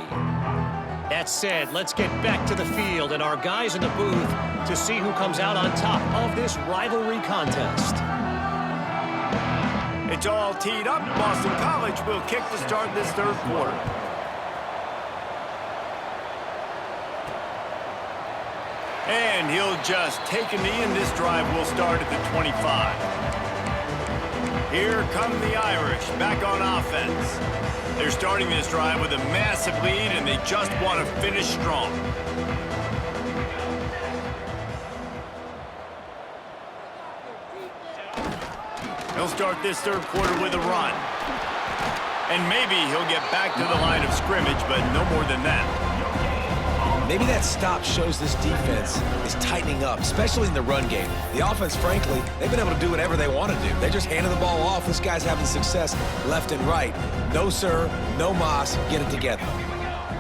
That said, let's get back to the field and our guys in the booth to see who comes out on top of this rivalry contest. It's all teed up. Boston College will kick to start this third quarter. And he'll just take a knee, and this drive will start at the 25. Here come the Irish back on offense. They're starting this drive with a massive lead, and they just want to finish strong. He'll start this third quarter with a run. And maybe he'll get back to the line of scrimmage, but no more than that. Maybe that stop shows this defense is tightening up, especially in the run game. The offense, frankly, they've been able to do whatever they want to do. They just handed the ball off. This guy's having success left and right. No, sir. No mas. Get it together.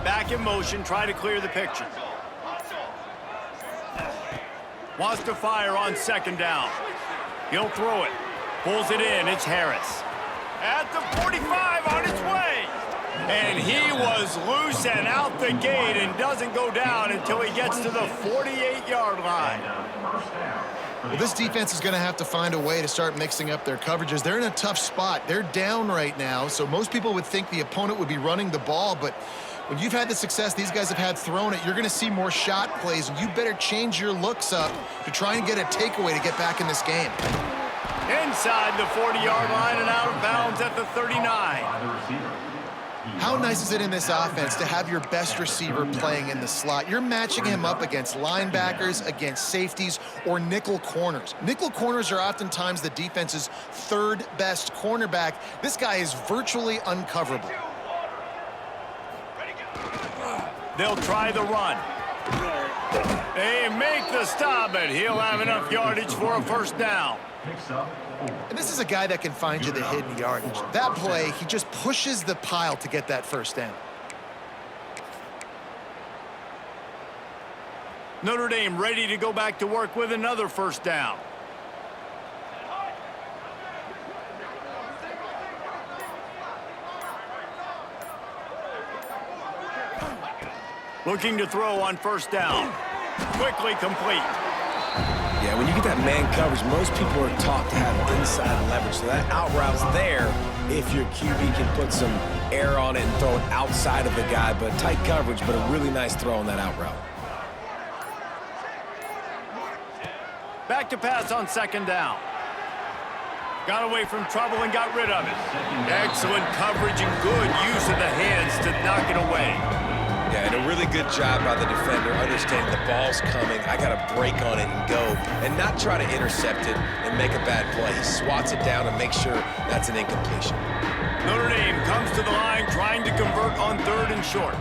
Back in motion. Try to clear the picture. Wants to fire on second down. He'll throw it. Pulls it in. It's Harris. At the 45 on its way. And he was loose and out the gate and doesn't go down until he gets to the 48-yard line. Well, this defense is going to have to find a way to start mixing up their coverages. They're in a tough spot. They're down right now, so most people would think the opponent would be running the ball, but when you've had the success these guys have had throwing it, you're going to see more shot plays, and you better change your looks up to try and get a takeaway to get back in this game. Inside the 40-yard line and out of bounds at the 39. How nice is it in this offense to have your best receiver playing in the slot? You're matching him up against linebackers, against safeties, or nickel corners. Nickel corners are oftentimes the defense's third best cornerback. This guy is virtually uncoverable. They'll try the run. They make the stop, but he'll have enough yardage for a first down. And this is a guy that can find you the hidden yardage. That play, he just pushes the pile to get that first down. Notre Dame ready to go back to work with another first down. Looking to throw on first down. Quickly complete. Yeah, when you get that man coverage, most people are taught to have inside leverage. So that out route's there if your QB can put some air on it and throw it outside of the guy. But tight coverage, but a really nice throw on that out route. Back to pass on second down. Got away from trouble and got rid of it. Excellent coverage and good use of the hands to knock it away. Yeah, and a really good job by the defender understanding the ball's coming. I got to break on it and go and not try to intercept it and make a bad play. He swats it down and makes sure that's an incompletion. Notre Dame comes to the line trying to convert on 3rd and short.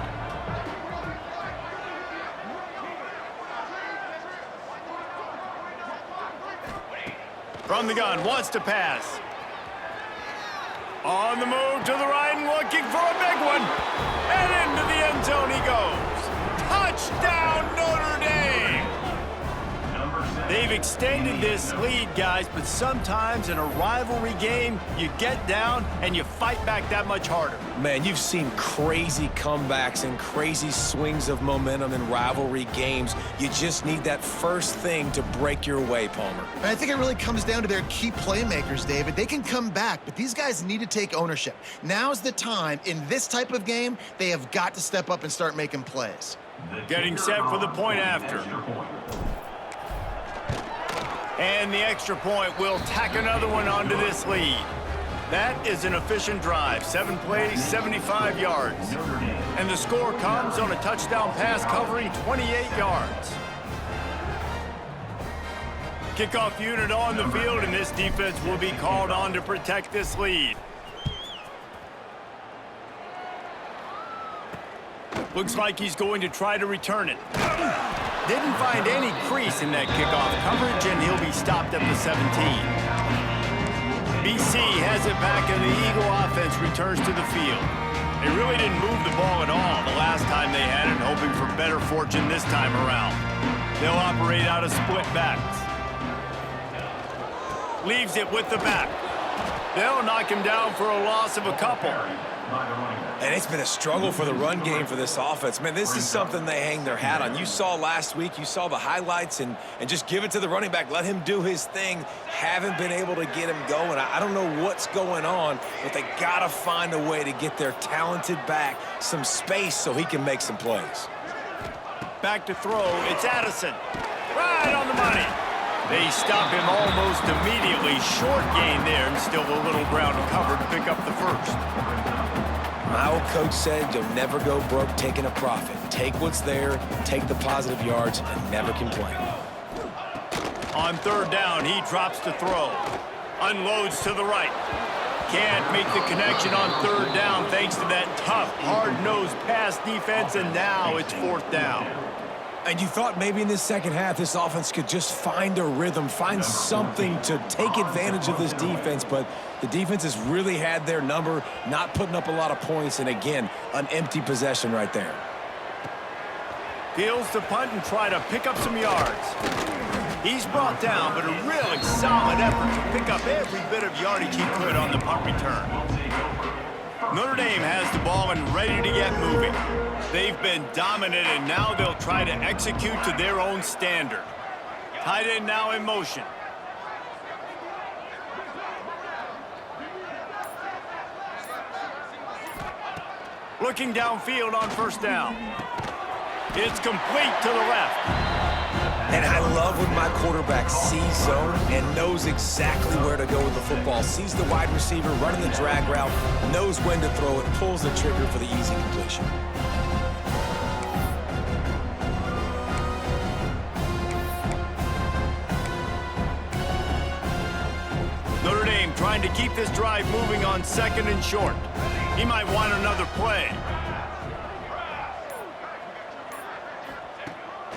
From the gun, wants to pass. On the move to the right and looking for a big one. And into the end zone he goes. Touchdown, Notre Dame! They've extended this lead, guys, but sometimes in a rivalry game, you get down and you fight back that much harder. Man, you've seen crazy comebacks and crazy swings of momentum in rivalry games. You just need that first thing to break your way, Palmer. And I think it really comes down to their key playmakers, David. They can come back, but these guys need to take ownership. Now's the time. In this type of game, they have got to step up and start making plays. Getting set for the point after. And the extra point will tack another one onto this lead. That is an efficient drive. 7 plays, 75 yards. And the score comes on a touchdown pass covering 28 yards. Kickoff unit on the field, and this defense will be called on to protect this lead. Looks like he's going to try to return it. Didn't find any crease in that kickoff coverage, and he'll be stopped at the 17. BC has it back, and the Eagle offense returns to the field. They really didn't move the ball at all the last time they had it, hoping for better fortune this time around. They'll operate out of split backs. Leaves it with the back. They'll knock him down for a loss of a couple. And it's been a struggle for the run game for this offense. Man, this is something they hang their hat on. You saw last week, you saw the highlights, and just give it to the running back. Let him do his thing. Haven't been able to get him going. I don't know what's going on, but they got to find a way to get their talented back some space so he can make some plays. Back to throw. It's Addison. Right on the money. They stop him almost immediately. Short gain there, and still a little ground covered to pick up the first. My old coach said you'll never go broke taking a profit. Take what's there, take the positive yards, and never complain. On 3rd down, he drops to throw. Unloads to the right. Can't make the connection on 3rd down thanks to that tough, hard-nosed pass defense, and now it's 4th down. And you thought maybe in this second half this offense could just find a rhythm, find something to take advantage of this defense, but the defense has really had their number, not putting up a lot of points, and again, an empty possession right there. Fields to punt and try to pick up some yards. He's brought down, but a really solid effort to pick up every bit of yardage he could on the punt return. Notre Dame has the ball and ready to get moving. They've been dominant, and now they'll try to execute to their own standard. Tight end now in motion. Looking downfield on 1st down. It's complete to the left. And I love when my quarterback sees zone and knows exactly where to go with the football. Sees the wide receiver running the drag route, knows when to throw it, pulls the trigger for the easy completion. Notre Dame trying to keep this drive moving on 2nd and short. He might want another play.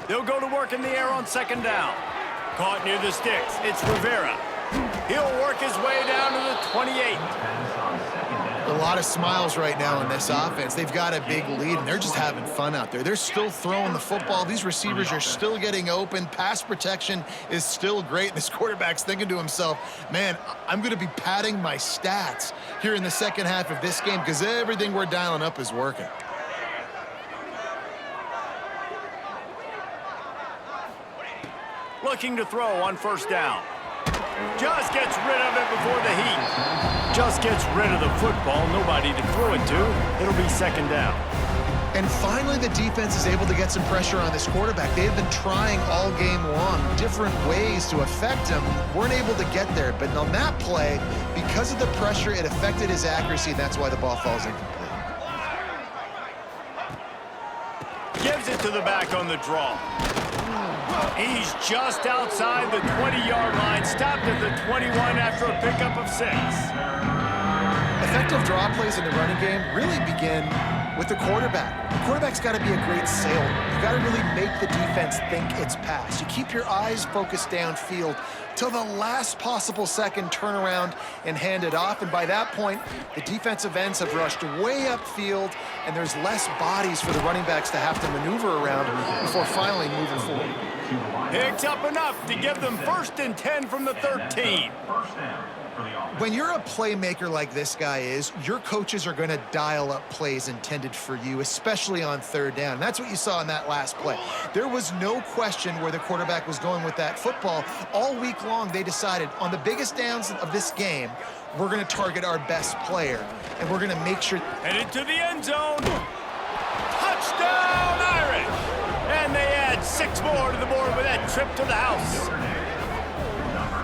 They'll go to work in the air on 2nd down. Caught near the sticks. It's Rivera. He'll work his way down to the 28. A lot of smiles right now in this offense. They've got a big lead, and they're just having fun out there. They're still throwing the football. These receivers are still getting open. Pass protection is still great. This quarterback's thinking to himself, man, I'm going to be padding my stats here in the second half of this game because everything we're dialing up is working. looking to throw on first down. Just gets rid of it before the heat. Just gets rid of the football. Nobody to throw it to. It'll be second down. And finally, the defense is able to get some pressure on this quarterback. They've been trying all game long different ways to affect him. Weren't able to get there. But on that play, because of the pressure, it affected his accuracy. That's why the ball falls incomplete. Gives it to the back on the draw. He's just outside the 20-yard line. Stopped at the 21 after a pickup of 6. Effective draw plays in the running game really begin with the quarterback. The quarterback's got to be a great sailor. You got to really make the defense think it's pass. You keep your eyes focused downfield till the last possible second, turn around and hand it off. And by that point, the defensive ends have rushed way upfield, and there's less bodies for the running backs to have to maneuver around before finally moving forward. Picks up enough to give them 1st and 10 from the 13. When you're a playmaker like this guy is, your coaches are going to dial up plays intended for you, especially on third down. And that's what you saw in that last play. There was no question where the quarterback was going with that football. All week long, they decided on the biggest downs of this game, we're going to target our best player, and we're going to make sure. Headed to the end zone. Touchdown, Irish! And they add 6 more to the board with that trip to the house.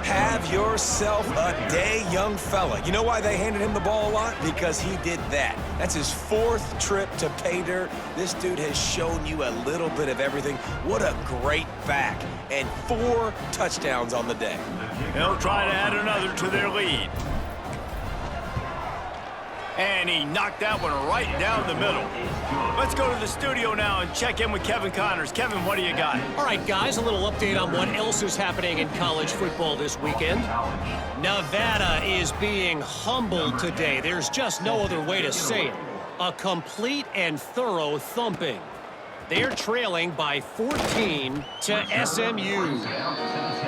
Have yourself a day, young fella. You know why they handed him the ball a lot? Because he did that. That's his 4th trip to pay dirt. This dude has shown you a little bit of everything. What a great back. And 4 touchdowns on the day. They'll try to add another to their lead. And he knocked that one right down the middle. Let's go to the studio now and check in with Kevin Connors. Kevin, what do you got? All right, guys, a little update on what else is happening in college football this weekend. Nevada is being humbled today. There's just no other way to say it. A complete and thorough thumping. They're trailing by 14 to SMU.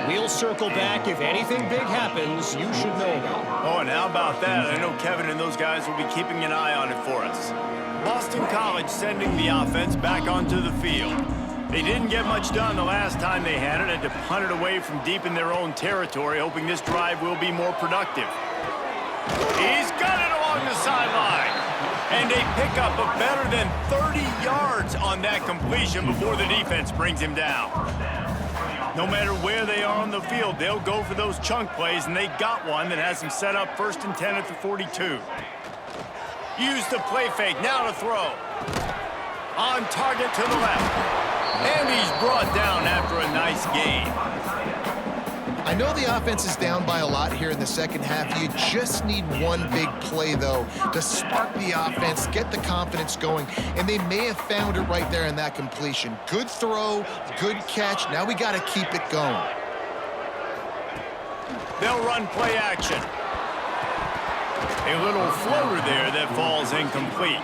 We'll circle back. If anything big happens, you should know about it. Oh, and how about that? I know Kevin and those guys will be keeping an eye on it for us. Boston College sending the offense back onto the field. They didn't get much done the last time they had it. Had to punt it away from deep in their own territory, hoping this drive will be more productive. He's got it along the sideline. And a pickup of better than 30 yards on that completion before the defense brings him down. No matter where they are on the field, they'll go for those chunk plays, and they got one that has them set up 1st and 10 at the 42. Use the play fake, now to throw. On target to the left. And he's brought down after a nice gain. I know the offense is down by a lot here in the second half. You just need one big play, though, to spark the offense, get the confidence going, and they may have found it right there in that completion. Good throw, good catch. Now we got to keep it going. They'll run play action. A little floater there that falls incomplete.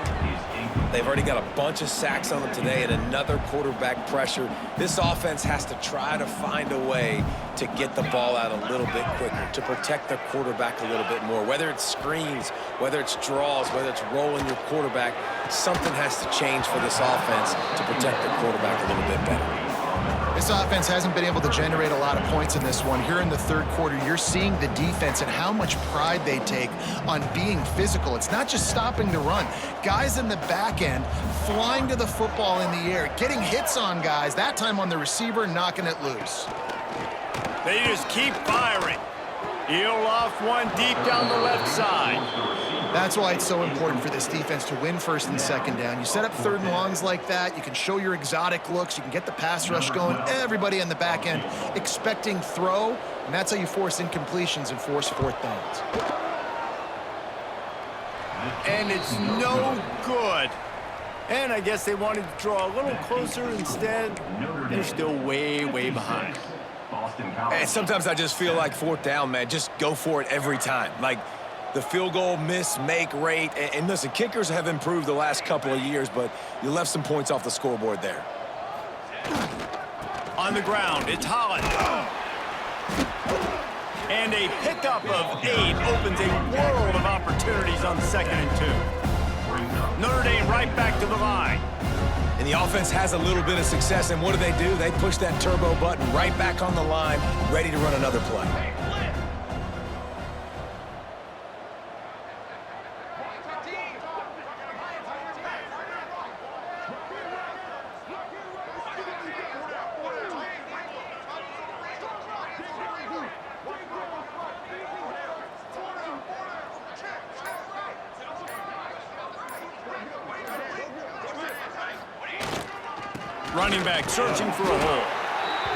They've already got a bunch of sacks on them today and another quarterback pressure. This offense has to try to find a way to get the ball out a little bit quicker, to protect their quarterback a little bit more. Whether it's screens, whether it's draws, whether it's rolling your quarterback, something has to change for this offense to protect the quarterback a little bit better. This offense hasn't been able to generate a lot of points in this one. Here in the third quarter, you're seeing the defense and how much pride they take on being physical. It's not just stopping the run. Guys in the back end flying to the football in the air, getting hits on guys, that time on the receiver, knocking it loose. They just keep firing. Heel off one deep down the left side. That's why it's so important for this defense to win 1st and 2nd down. You set up 3rd and longs like that, you can show your exotic looks, you can get the pass rush going, everybody in the back end expecting throw, and that's how you force incompletions and force 4th downs. And it's no good. And I guess they wanted to draw a little closer instead. They're still way, way behind. And sometimes I just feel like 4th down, man, just go for it every time. Like, the field goal miss-make rate. And listen, kickers have improved the last couple of years, but you left some points off the scoreboard there. On the ground, it's Holland. And a pickup of 8 opens a world of opportunities on 2nd and 2. Notre Dame right back to the line. And the offense has a little bit of success, and what do? They push that turbo button right back on the line, ready to run another play. Running back searching for a hole.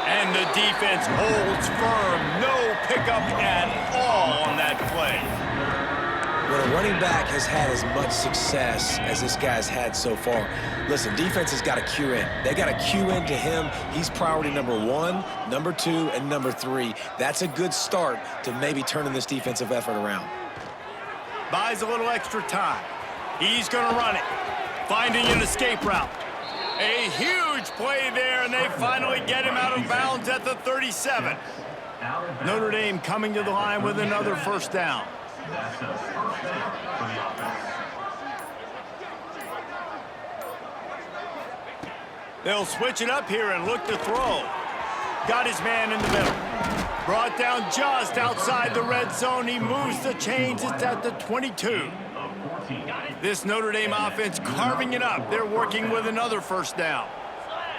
And the defense holds firm. No pickup at all on that play. When a running back has had as much success as this guy's had so far, listen, defense has got to cue in. They got to cue in to him. He's priority number 1, number 2, and number 3. That's a good start to maybe turning this defensive effort around. Buys a little extra time. He's going to run it. Finding an escape route. A huge play there, and they finally get him out of bounds at the 37. Notre Dame coming to the line with another first down. That's a first down for the offense. They'll switch it up here and look to throw. Got his man in the middle. Brought down just outside the red zone. He moves the chains. It's at the 22. This Notre Dame offense carving it up. They're working with another first down.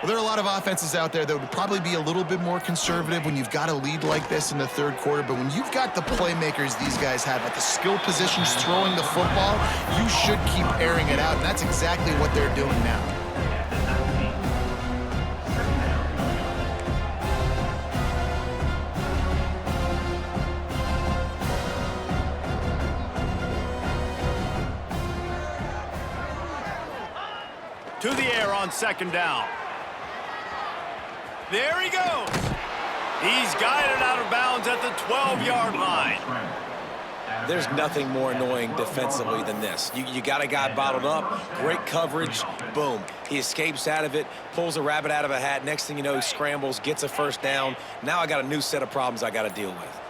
Well, there are a lot of offenses out there that would probably be a little bit more conservative when you've got a lead like this in the third quarter. But when you've got the playmakers these guys have at the skill positions throwing the football, you should keep airing it out. And that's exactly what they're doing now. To the air on second down. There he goes. He's guided out of bounds at the 12-yard line. There's nothing more annoying defensively than this. You got a guy bottled up, great coverage, boom. He escapes out of it, pulls a rabbit out of a hat. Next thing you know, he scrambles, gets a first down. Now I got a new set of problems I got to deal with.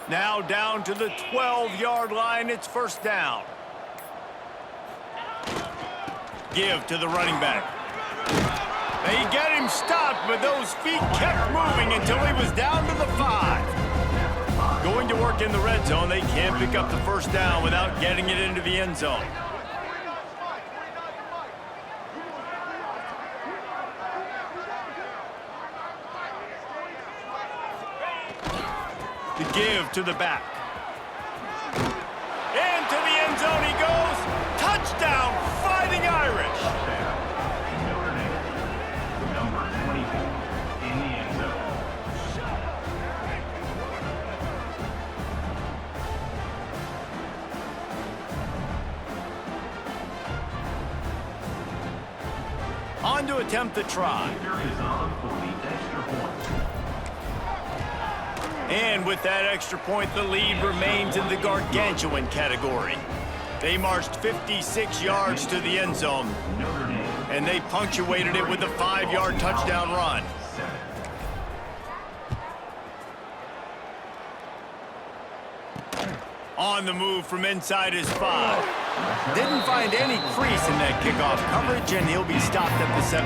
Now down to the 12-yard line. It's first down. Give to the running back. They get him stopped, but those feet kept moving until he was down to the 5. Going to work in the red zone, they can't pick up the first down without getting it into the end zone. The give to the back. Into the end zone he goes. Touchdown, Fighting Irish. Notre Dame, number 24 in the end zone. On to attempt the try. Kicker is on for the extra point. And with that extra point, the lead remains in the gargantuan category. They marched 56 yards to the end zone, and they punctuated it with a 5-yard touchdown run. On the move from inside his 5. Didn't find any crease in that kickoff coverage, and he'll be stopped at the 17.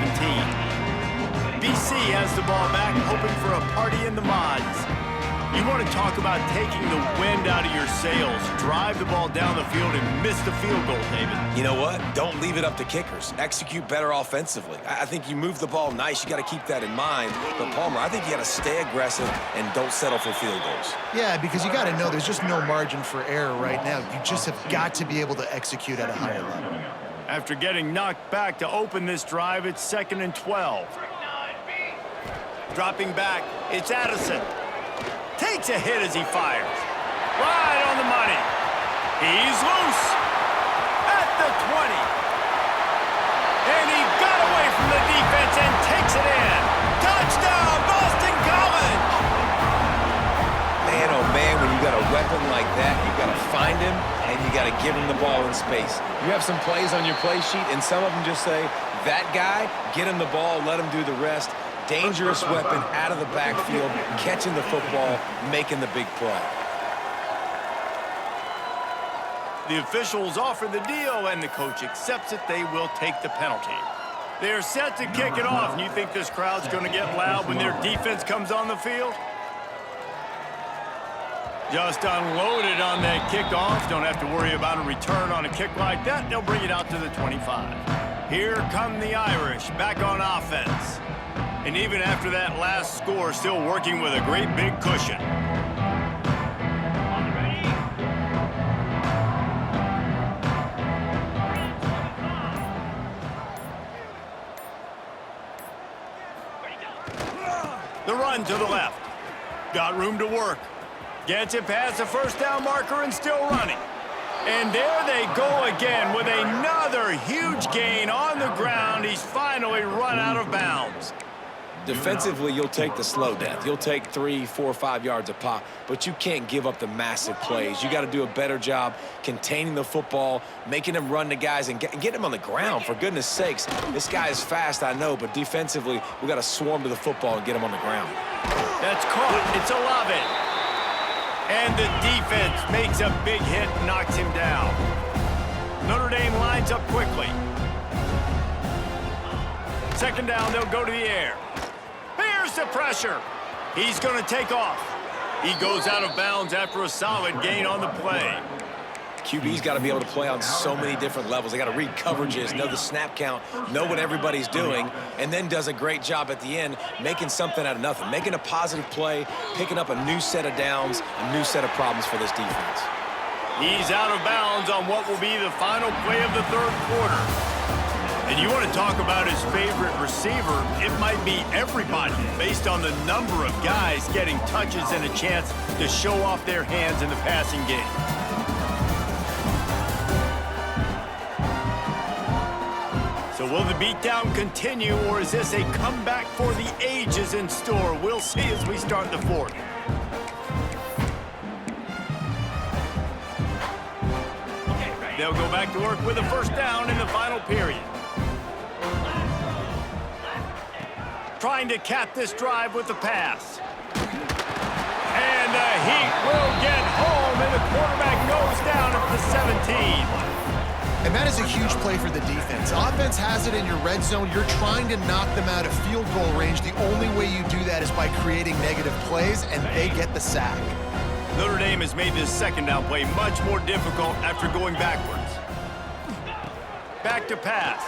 BC has the ball back, hoping for a party in the mods. You want to talk about taking the wind out of your sails. Drive the ball down the field and miss the field goal, David. You know what? Don't leave it up to kickers. Execute better offensively. I think you move the ball nice. You got to keep that in mind. But, Palmer, I think you got to stay aggressive and don't settle for field goals. Yeah, because you got to know there's just no margin for error right now. You just have got to be able to execute at a higher level. After getting knocked back to open this drive, it's 2nd and 12. Dropping back, it's Addison. Takes a hit as he fires. Right on the money. He's loose at the 20. And he got away from the defense and takes it in. Touchdown, Boston College! Man, oh man, when you got a weapon like that, you got to find him and you got to give him the ball in space. You have some plays on your play sheet, and some of them just say, that guy, get him the ball, let him do the rest. Dangerous weapon out of the backfield, catching the football, making the big play. The officials offer the deal, and the coach accepts it. They will take the penalty. They're set to kick it off, and you think this crowd's going to get loud when their defense comes on the field? Just unloaded on that kickoff. Don't have to worry about a return on a kick like that. They'll bring it out to the 25. Here come the Irish back on offense. And even after that last score, still working with a great big cushion. The run to the left. Got room to work. Gets it past the first down marker and still running. And there they go again with another huge gain on the ground. He's finally run out of bounds. Defensively, you'll take the slow death. You'll take 3, 4, 5 yards a pop, but you can't give up the massive plays. You got to do a better job containing the football, making them run the guys, and get them on the ground, for goodness sakes. This guy is fast, I know, but defensively, we got to swarm to the football and get him on the ground. That's caught. It's Olave. And the defense makes a big hit and knocks him down. Notre Dame lines up quickly. Second down, they'll go to the air. Here's the pressure. He's going to take off. He goes out of bounds after a solid gain on the play. QB's got to be able to play on so many different levels. They got to read coverages, know the snap count, know what everybody's doing, and then does a great job at the end making something out of nothing, making a positive play, picking up a new set of downs, a new set of problems for this defense. He's out of bounds on what will be the final play of the third quarter. And you want to talk about his favorite receiver, it might be everybody based on the number of guys getting touches and a chance to show off their hands in the passing game. So will the beatdown continue, or is this a comeback for the ages in store? We'll see as we start the fourth. They'll go back to work with a first down in the final period. Trying to cap this drive with the pass. And the Heat will get home, and the quarterback goes down at the 17. And that is a huge play for the defense. Offense has it in your red zone. You're trying to knock them out of field goal range. The only way you do that is by creating negative plays, and they get the sack. Notre Dame has made this second down play much more difficult after going backwards. Back to pass.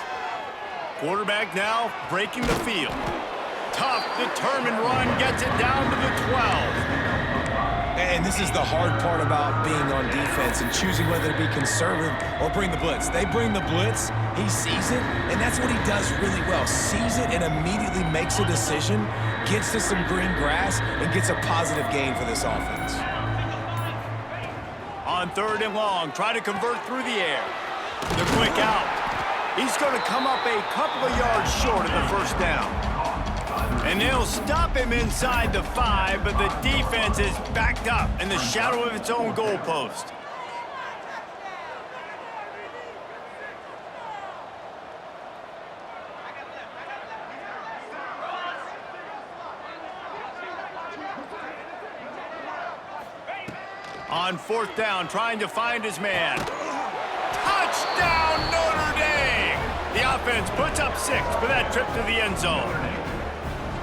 Quarterback now breaking the field. Tough, determined run, gets it down to the 12. And this is the hard part about being on defense and choosing whether to be conservative or bring the blitz. They bring the blitz, he sees it, and that's what he does really well. Sees it and immediately makes a decision, gets to some green grass, and gets a positive gain for this offense. On third and long, try to convert through the air. The quick out. He's going to come up a couple of yards short of the first down. And they'll stop him inside the 5, but the defense is backed up in the shadow of its own goalpost. On fourth down, trying to find his man. Touchdown, Notre Dame! The offense puts up 6 for that trip to the end zone.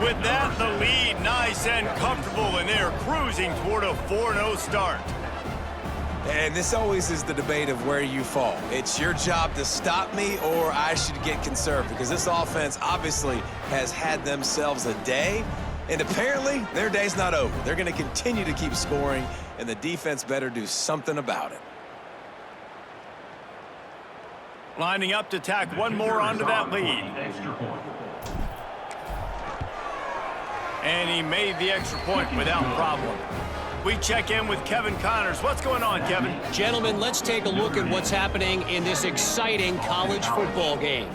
With that, the lead nice and comfortable, and they're cruising toward a 4-0 start. And this always is the debate of where you fall. It's your job to stop me, or I should get conserved, because this offense obviously has had themselves a day, and apparently their day's not over. They're going to continue to keep scoring, and the defense better do something about it. Lining up to tack one more onto that lead. And he made the extra point without problem. We check in with Kevin Connors. What's going on, Kevin? Gentlemen, let's take a look at what's happening in this exciting college football game.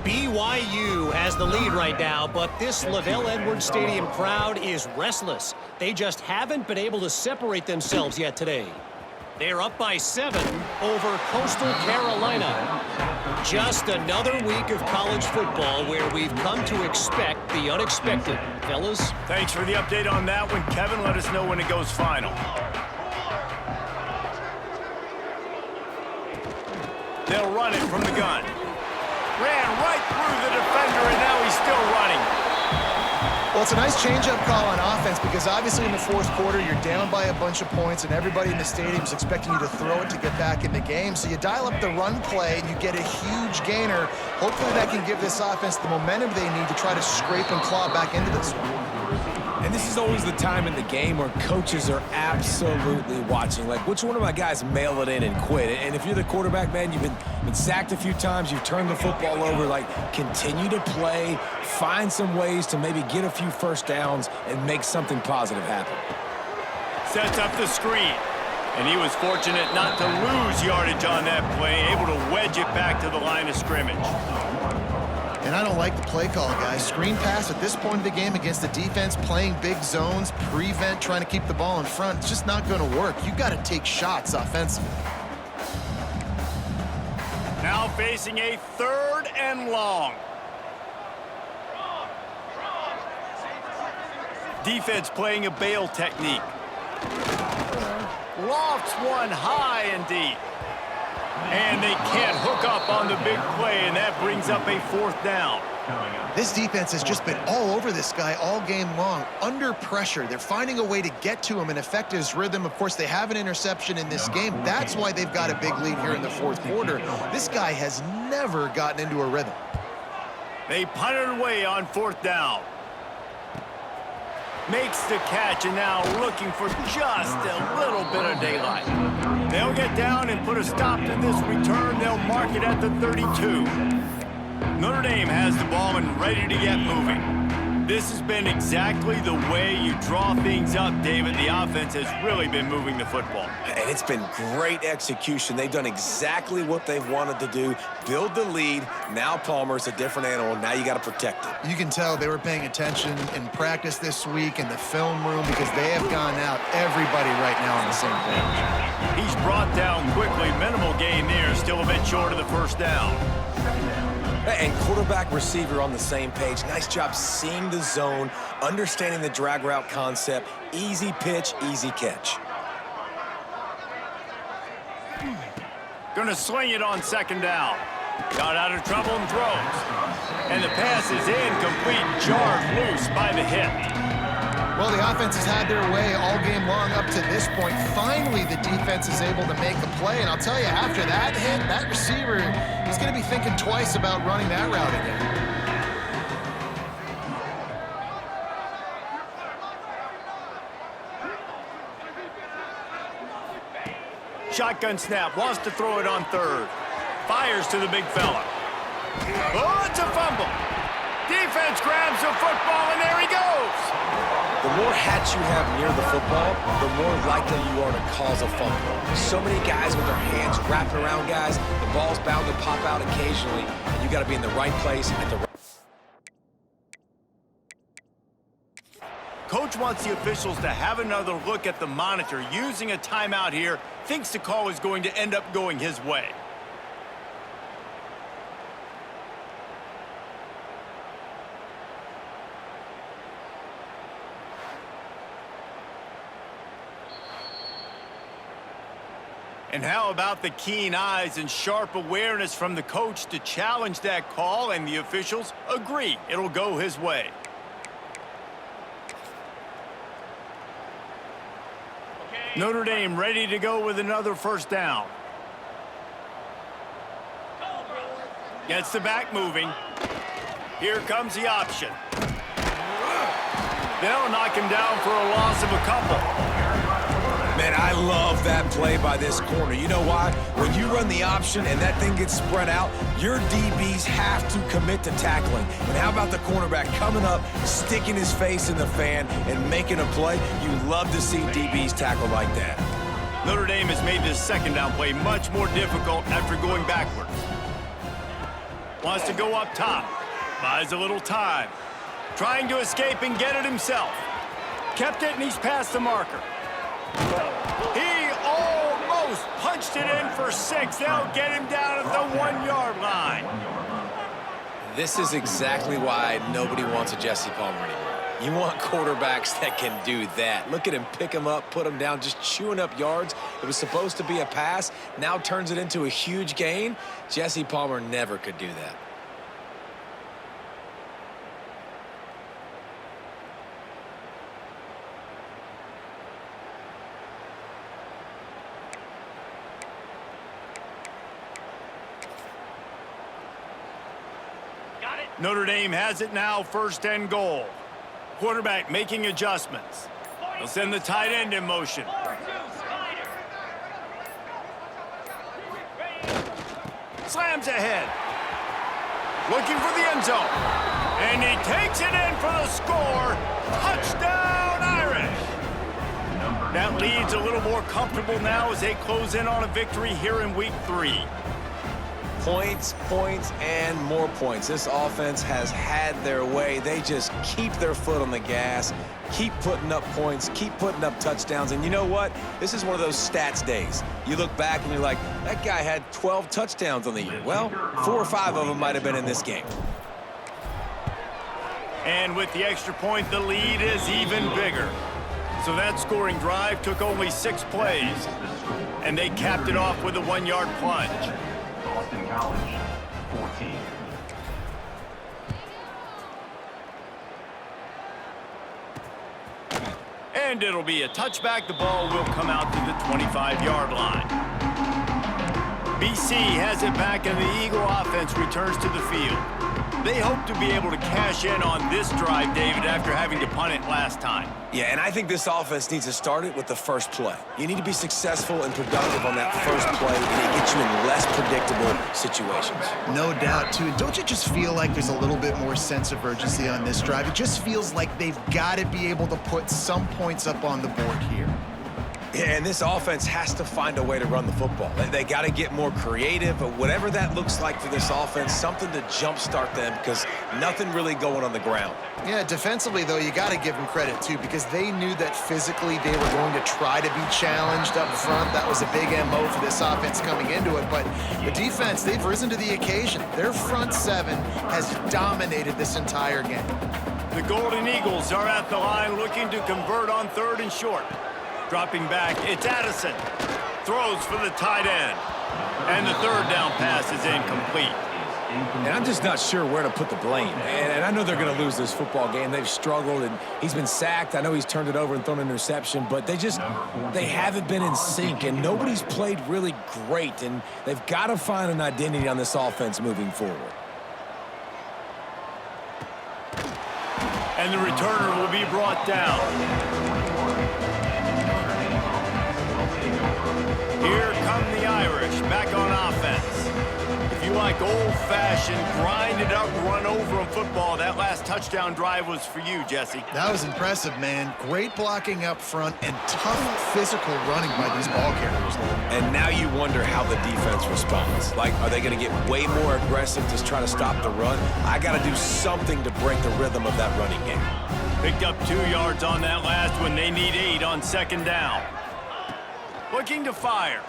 BYU has the lead right now, but this LaVell Edwards Stadium crowd is restless. They just haven't been able to separate themselves yet today. They're up by 7 over Coastal Carolina. Just another week of college football where we've come to expect the unexpected. Fellas? Thanks for the update on that one, Kevin. Let us know when it goes final. They'll run it from the gun. Ran right through the defender, and now he's still running. Well, it's a nice change-up call on offense because obviously in the fourth quarter, you're down by a bunch of points and everybody in the stadium is expecting you to throw it to get back in the game. So you dial up the run play and you get a huge gainer. Hopefully that can give this offense the momentum they need to try to scrape and claw back into this one. And this is always the time in the game where coaches are absolutely watching. Like, which one of my guys mail it in and quit? And if you're the quarterback, man, you've been sacked a few times, you've turned the football over, like, continue to play, find some ways to maybe get a few first downs and make something positive happen. Sets up the screen. And he was fortunate not to lose yardage on that play, able to wedge it back to the line of scrimmage. And I don't like the play call, guys. Screen pass at this point of the game against the defense, playing big zones, prevent, trying to keep the ball in front. It's just not going to work. You got to take shots offensively. Now facing a 3rd and long. Defense playing a bail technique. Lofts one high and deep. And they can't hook up on the big play, and that brings up a 4th down. This defense has just been all over this guy all game long. Under pressure, they're finding a way to get to him and affect his rhythm. Of course, they have an interception in this game. That's why they've got a big lead here in the fourth quarter. This guy has never gotten into a rhythm. They punt it away on 4th down. Makes the catch, and now looking for just a little bit of daylight. They'll get down and put a stop to this return. They'll mark it at the 32. Notre Dame has the ball and ready to get moving. This has been exactly the way you draw things up, David. The offense has really been moving the football. And it's been great execution. They've done exactly what they've wanted to do. Build the lead. Now Palmer's a different animal. Now you got to protect it. You can tell they were paying attention in practice this week in the film room because they have gone out, everybody right now on the same page. He's brought down quickly. Minimal gain there. Still a bit short of the 1st down. And quarterback receiver on the same page. Nice job seeing the zone, understanding the drag route concept. Easy pitch, easy catch. Gonna sling it on 2nd down. Got out of trouble and throws. And the pass is incomplete, jarred loose by the hit. Well, the offense has had their way all game long up to this point. Finally, the defense is able to make a play. And I'll tell you, after that hit, that receiver is going to be thinking twice about running that route again. Shotgun snap, wants to throw it on 3rd. Fires to the big fella. Oh, it's a fumble. Defense grabs the football, and there he goes. The more hats you have near the football, the more likely you are to cause a fumble. So many guys with their hands wrapping around guys, the ball's bound to pop out occasionally, and you got to be in the right place at the right. Coach wants the officials to have another look at the monitor. Using a timeout here, thinks the call is going to end up going his way. And how about the keen eyes and sharp awareness from the coach to challenge that call, and the officials agree it'll go his way. Notre Dame ready to go with another 1st down. Gets the back moving. Here comes the option. They'll knock him down for a loss of a couple. Man, I love that play by this corner. You know why? When you run the option and that thing gets spread out, your DBs have to commit to tackling. And how about the cornerback coming up, sticking his face in the fan, and making a play? You love to see DBs tackle like that. Notre Dame has made this 2nd down play much more difficult after going backwards. Wants to go up top. Buys a little time. Trying to escape and get it himself. Kept it, and he's past the marker. He almost punched it in for 6. They'll get him down at the 1-yard line. This is exactly why nobody wants a Jesse Palmer anymore. You want quarterbacks that can do that. Look at him pick him up, put him down, just chewing up yards. It was supposed to be a pass, now turns it into a huge gain. Jesse Palmer never could do that. Notre Dame has it now, 1st and goal. Quarterback making adjustments. They'll send the tight end in motion. Slams ahead. Looking for the end zone. And he takes it in for the score. Touchdown, Irish. That lead's a little more comfortable now as they close in on a victory here in week 3. Points, points, and more points. This offense has had their way. They just keep their foot on the gas, keep putting up points, keep putting up touchdowns. And you know what? This is one of those stats days. You look back and you're like, that guy had 12 touchdowns on the year. Well, 4 or 5 of them might have been in this game. And with the extra point, the lead is even bigger. So that scoring drive took only 6 plays. And they capped it off with a 1-yard plunge. Boston College, 14. And it'll be a touchback. The ball will come out to the 25-yard line. BC has it back, and the Eagle offense returns to the field. They hope to be able to cash in on this drive, David, after having to punt it last time. Yeah, and I think this offense needs to start it with the first play. You need to be successful and productive on that first play, and it gets you in less predictable situations. No doubt, too. Don't you just feel like there's a little bit more sense of urgency on this drive? It just feels like they've got to be able to put some points up on the board here. Yeah, and this offense has to find a way to run the football. They got to get more creative, but whatever that looks like for this offense, something to jumpstart them, because nothing really going on the ground. Yeah, defensively, though, you got to give them credit, too, because they knew that physically they were going to try to be challenged up front. That was a big MO for this offense coming into it. But the defense, they've risen to the occasion. Their front 7 has dominated this entire game. The Golden Eagles are at the line looking to convert on 3rd and short. Dropping back, it's Addison. Throws for the tight end. And the 3rd down pass is incomplete. And I'm just not sure where to put the blame. And I know they're going to lose this football game. They've struggled, and he's been sacked. I know he's turned it over and thrown an interception, but they haven't been in sync, and nobody's played really great, and they've got to find an identity on this offense moving forward. And the returner will be brought down. Here come the Irish back on offense. If you like old-fashioned, grind-it-up, run-over-'em football, that last touchdown drive was for you, Jesse. That was impressive, man. Great blocking up front and tough physical running by these ball carriers. And now you wonder how the defense responds. Like, are they going to get way more aggressive to try to stop the run? I got to do something to break the rhythm of that running game. Picked up 2 yards on that last one. They need 8 on 2nd down. Looking to fire.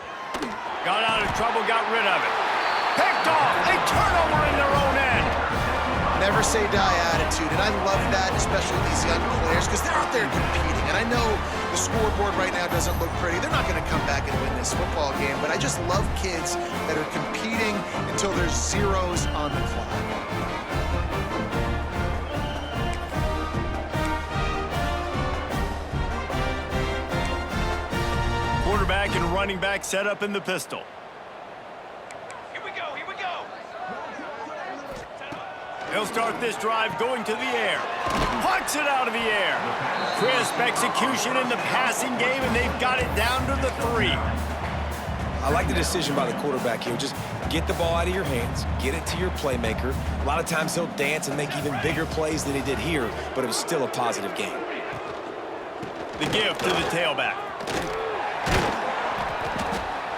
Got out of trouble, got rid of it. Picked off. A turnover in their own end. Never say die attitude, and I love that, especially these young players, because they're out there competing. And I know the scoreboard right now doesn't look pretty. They're not going to come back and win this football game, but I just love kids that are competing until there's zeros on the clock. Quarterback and running back set up in the pistol. Here we go, here we go. He'll start this drive going to the air. Pucks it out of the air. Crisp execution in the passing game, and they've got it down to the 3. I like the decision by the quarterback here. Just get the ball out of your hands, get it to your playmaker. A lot of times he'll dance and make even bigger plays than he did here, but it was still a positive game. The give to the tailback.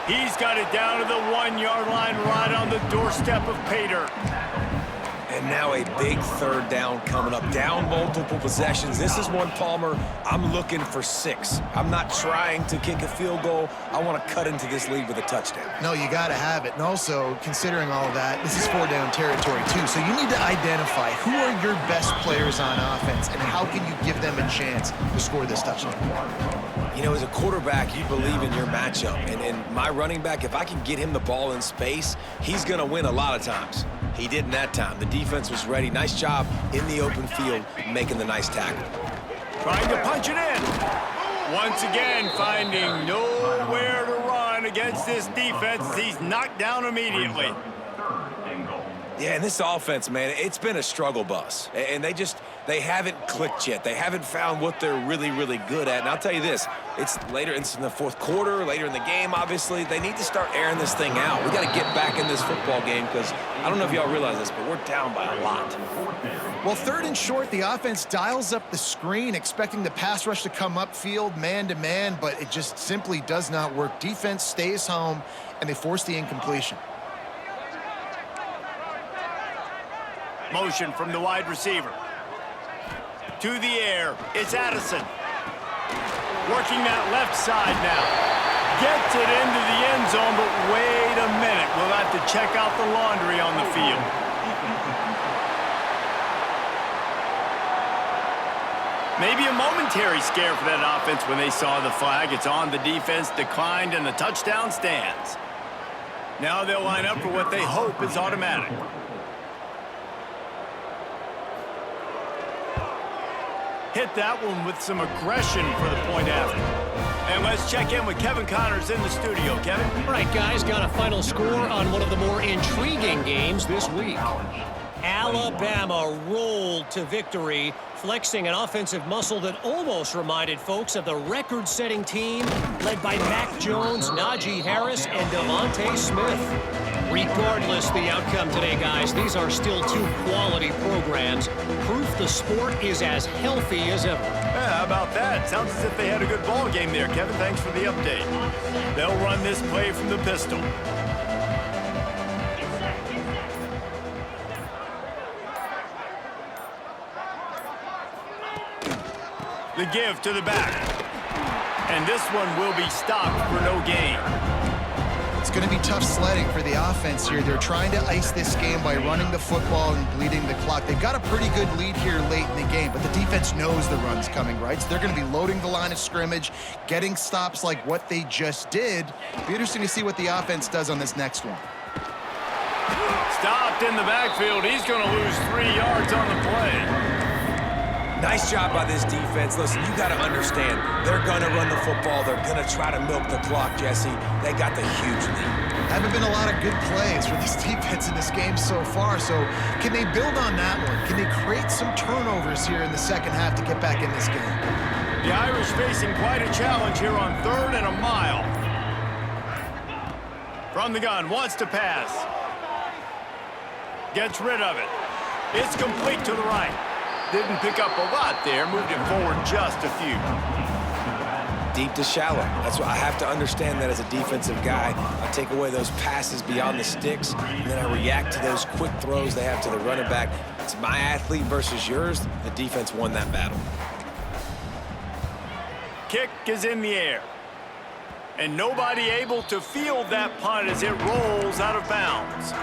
He's got it down to the 1-yard line right on the doorstep of Pater. And now a big 3rd down coming up. Down multiple possessions. This is one, Palmer, I'm looking for 6. I'm not trying to kick a field goal. I want to cut into this lead with a touchdown. No, you got to have it. And also, considering all of that, this is 4-down territory, too. So you need to identify who are your best players on offense and how can you give them a chance to score this touchdown. You know, as a quarterback, you believe in your matchup. And my running back, if I can get him the ball in space, he's going to win a lot of times. He didn't that time. The defense was ready. Nice job in the open field making the nice tackle. Trying to punch it in. Once again, finding nowhere to run against this defense. He's knocked down immediately. 3rd and goal. Yeah, and this offense, man, it's been a struggle bus. And they haven't clicked yet. They haven't found what they're really, really good at. And I'll tell you this, it's in the fourth quarter, later in the game, obviously. They need to start airing this thing out. We got to get back in this football game because I don't know if y'all realize this, but we're down by a lot. Well, 3rd and short, the offense dials up the screen, expecting the pass rush to come upfield, man-to-man, but it just simply does not work. Defense stays home, and they force the incompletion. Motion from the wide receiver. To the air, it's Addison. Working that left side now. Gets it into the end zone, but wait a minute. We'll have to check out the laundry on the field. Maybe a momentary scare for that offense when they saw the flag. It's on, the defense declined, and the touchdown stands. Now they'll line up for what they hope is automatic. Hit that one with some aggression for the point after. And let's check in with Kevin Connors in the studio. Kevin? All right, guys, got a final score on one of the more intriguing games this week. Alabama rolled to victory, flexing an offensive muscle that almost reminded folks of the record-setting team led by Mac Jones, Najee Harris, and Devontae Smith. Regardless the outcome today, guys, these are still 2 quality programs. Proof the sport is as healthy as ever. Yeah, how about that? Sounds as if they had a good ball game there, Kevin. Thanks for the update. They'll run this play from the pistol. The give to the back. And this one will be stopped for no gain. It's going to be tough sledding for the offense here. They're trying to ice this game by running the football and bleeding the clock. They've got a pretty good lead here late in the game, but the defense knows the run's coming, right? So they're going to be loading the line of scrimmage, getting stops like what they just did. Be interesting to see what the offense does on this next one. Stopped in the backfield. He's going to lose 3 yards on the play. Nice job by this defense. Listen, you got to understand, they're going to run the football. They're going to try to milk the clock, Jesse. They got the huge lead. Haven't been a lot of good plays for this defense in this game so far, so can they build on that one? Can they create some turnovers here in the second half to get back in this game? The Irish facing quite a challenge here on 3rd and a mile. From the gun, wants to pass. Gets rid of it. It's complete to the right. Didn't pick up a lot there, moved it forward just a few. Deep to shallow. That's what I have to understand that as a defensive guy. I take away those passes beyond the sticks, and then I react to those quick throws they have to the running back. It's my athlete versus yours. The defense won that battle. Kick is in the air. And nobody able to field that punt as it rolls out of bounds.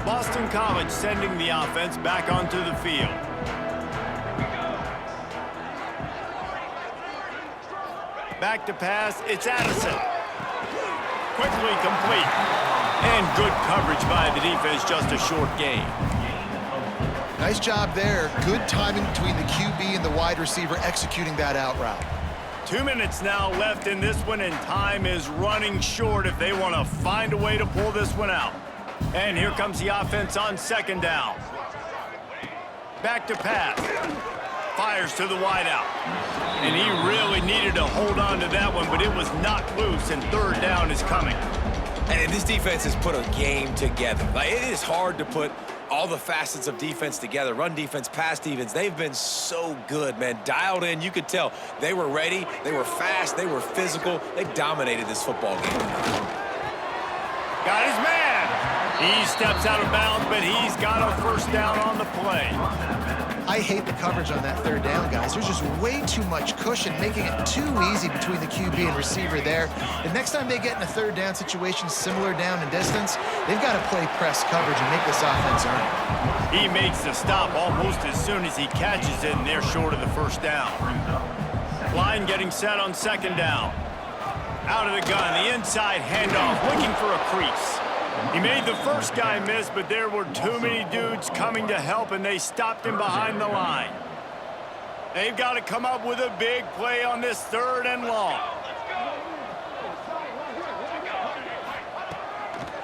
Boston College sending the offense back onto the field. Back to pass, it's Addison. Quickly complete. And good coverage by the defense, just a short gain. Nice job there. Good timing between the QB and the wide receiver executing that out route. 2 minutes now left in this one, and time is running short if they want to find a way to pull this one out. And here comes the offense on 2nd down. Back to pass. Fires to the wideout. And he really needed to hold on to that one, but it was knocked loose, and 3rd down is coming. And this defense has put a game together. Like, it is hard to put all the facets of defense together. Run defense, pass defense. They've been so good, man. Dialed in. You could tell they were ready. They were fast. They were physical. They dominated this football game. Got his man. He steps out of bounds, but he's got a 1st down on the play. I hate the coverage on that 3rd down, guys. There's just way too much cushion, making it too easy between the QB and receiver there. The next time they get in a 3rd down situation, similar down and distance, they've got to play press coverage and make this offense earn it. He makes the stop almost as soon as he catches it, and they're short of the 1st down. Line getting set on 2nd down. Out of the gun, the inside handoff, looking for a crease. He made the first guy miss, but there were too many dudes coming to help, and they stopped him behind the line. They've got to come up with a big play on this 3rd and long.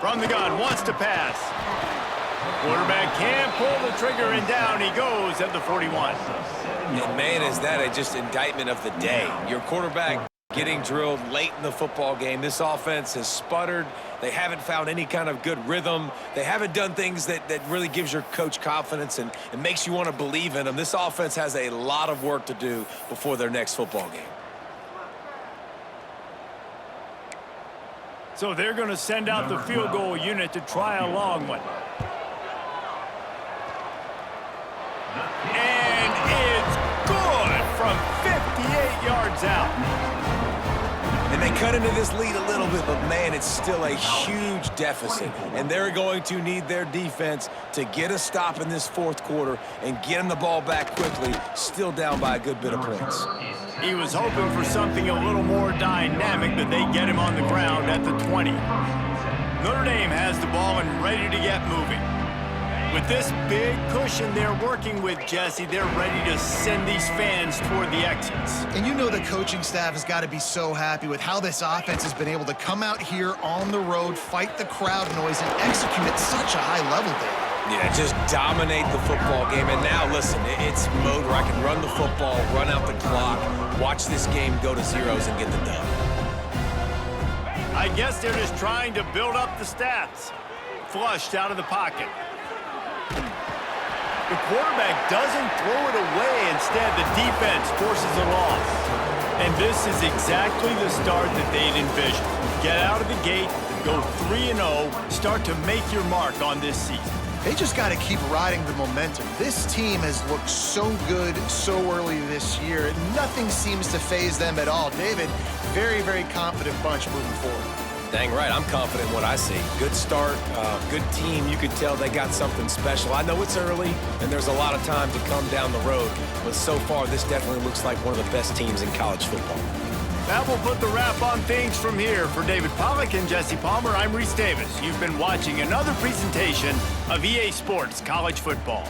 From the gun, wants to pass. Quarterback can't pull the trigger, and down he goes at the 41. And man, is that just indictment of the day. Your quarterback getting drilled late in the football game. This offense has sputtered. They haven't found any kind of good rhythm. They haven't done things that really gives your coach confidence and makes you want to believe in them. This offense has a lot of work to do before their next football game. So they're going to send out the field goal unit to try a long one. And it's good from 58 yards out. And they cut into this lead a little bit, but man, it's still a huge deficit. And they're going to need their defense to get a stop in this fourth quarter and get them the ball back quickly, still down by a good bit of points. He was hoping for something a little more dynamic, but they get him on the ground at the 20. Notre Dame has the ball and ready to get moving. With this big cushion they're working with, Jesse, they're ready to send these fans toward the exits. And you know the coaching staff has got to be so happy with how this offense has been able to come out here on the road, fight the crowd noise, and execute at such a high level, Dave. Yeah, just dominate the football game. And now, listen, it's mode where I can run the football, run out the clock, watch this game go to zeros and get the dub. I guess they're just trying to build up the stats. Flushed out of the pocket. The quarterback doesn't throw it away. Instead, the defense forces a loss. And this is exactly the start that they'd envisioned. Get out of the gate, go 3-0, start to make your mark on this season. They just got to keep riding the momentum. This team has looked so good so early this year. Nothing seems to faze them at all. David, very, very confident bunch moving forward. Dang right, I'm confident in what I see. Good start, good team. You could tell they got something special. I know it's early, and there's a lot of time to come down the road, but so far, this definitely looks like one of the best teams in college football. That will put the wrap on things from here. For David Pollack and Jesse Palmer, I'm Reese Davis. You've been watching another presentation of EA Sports College Football.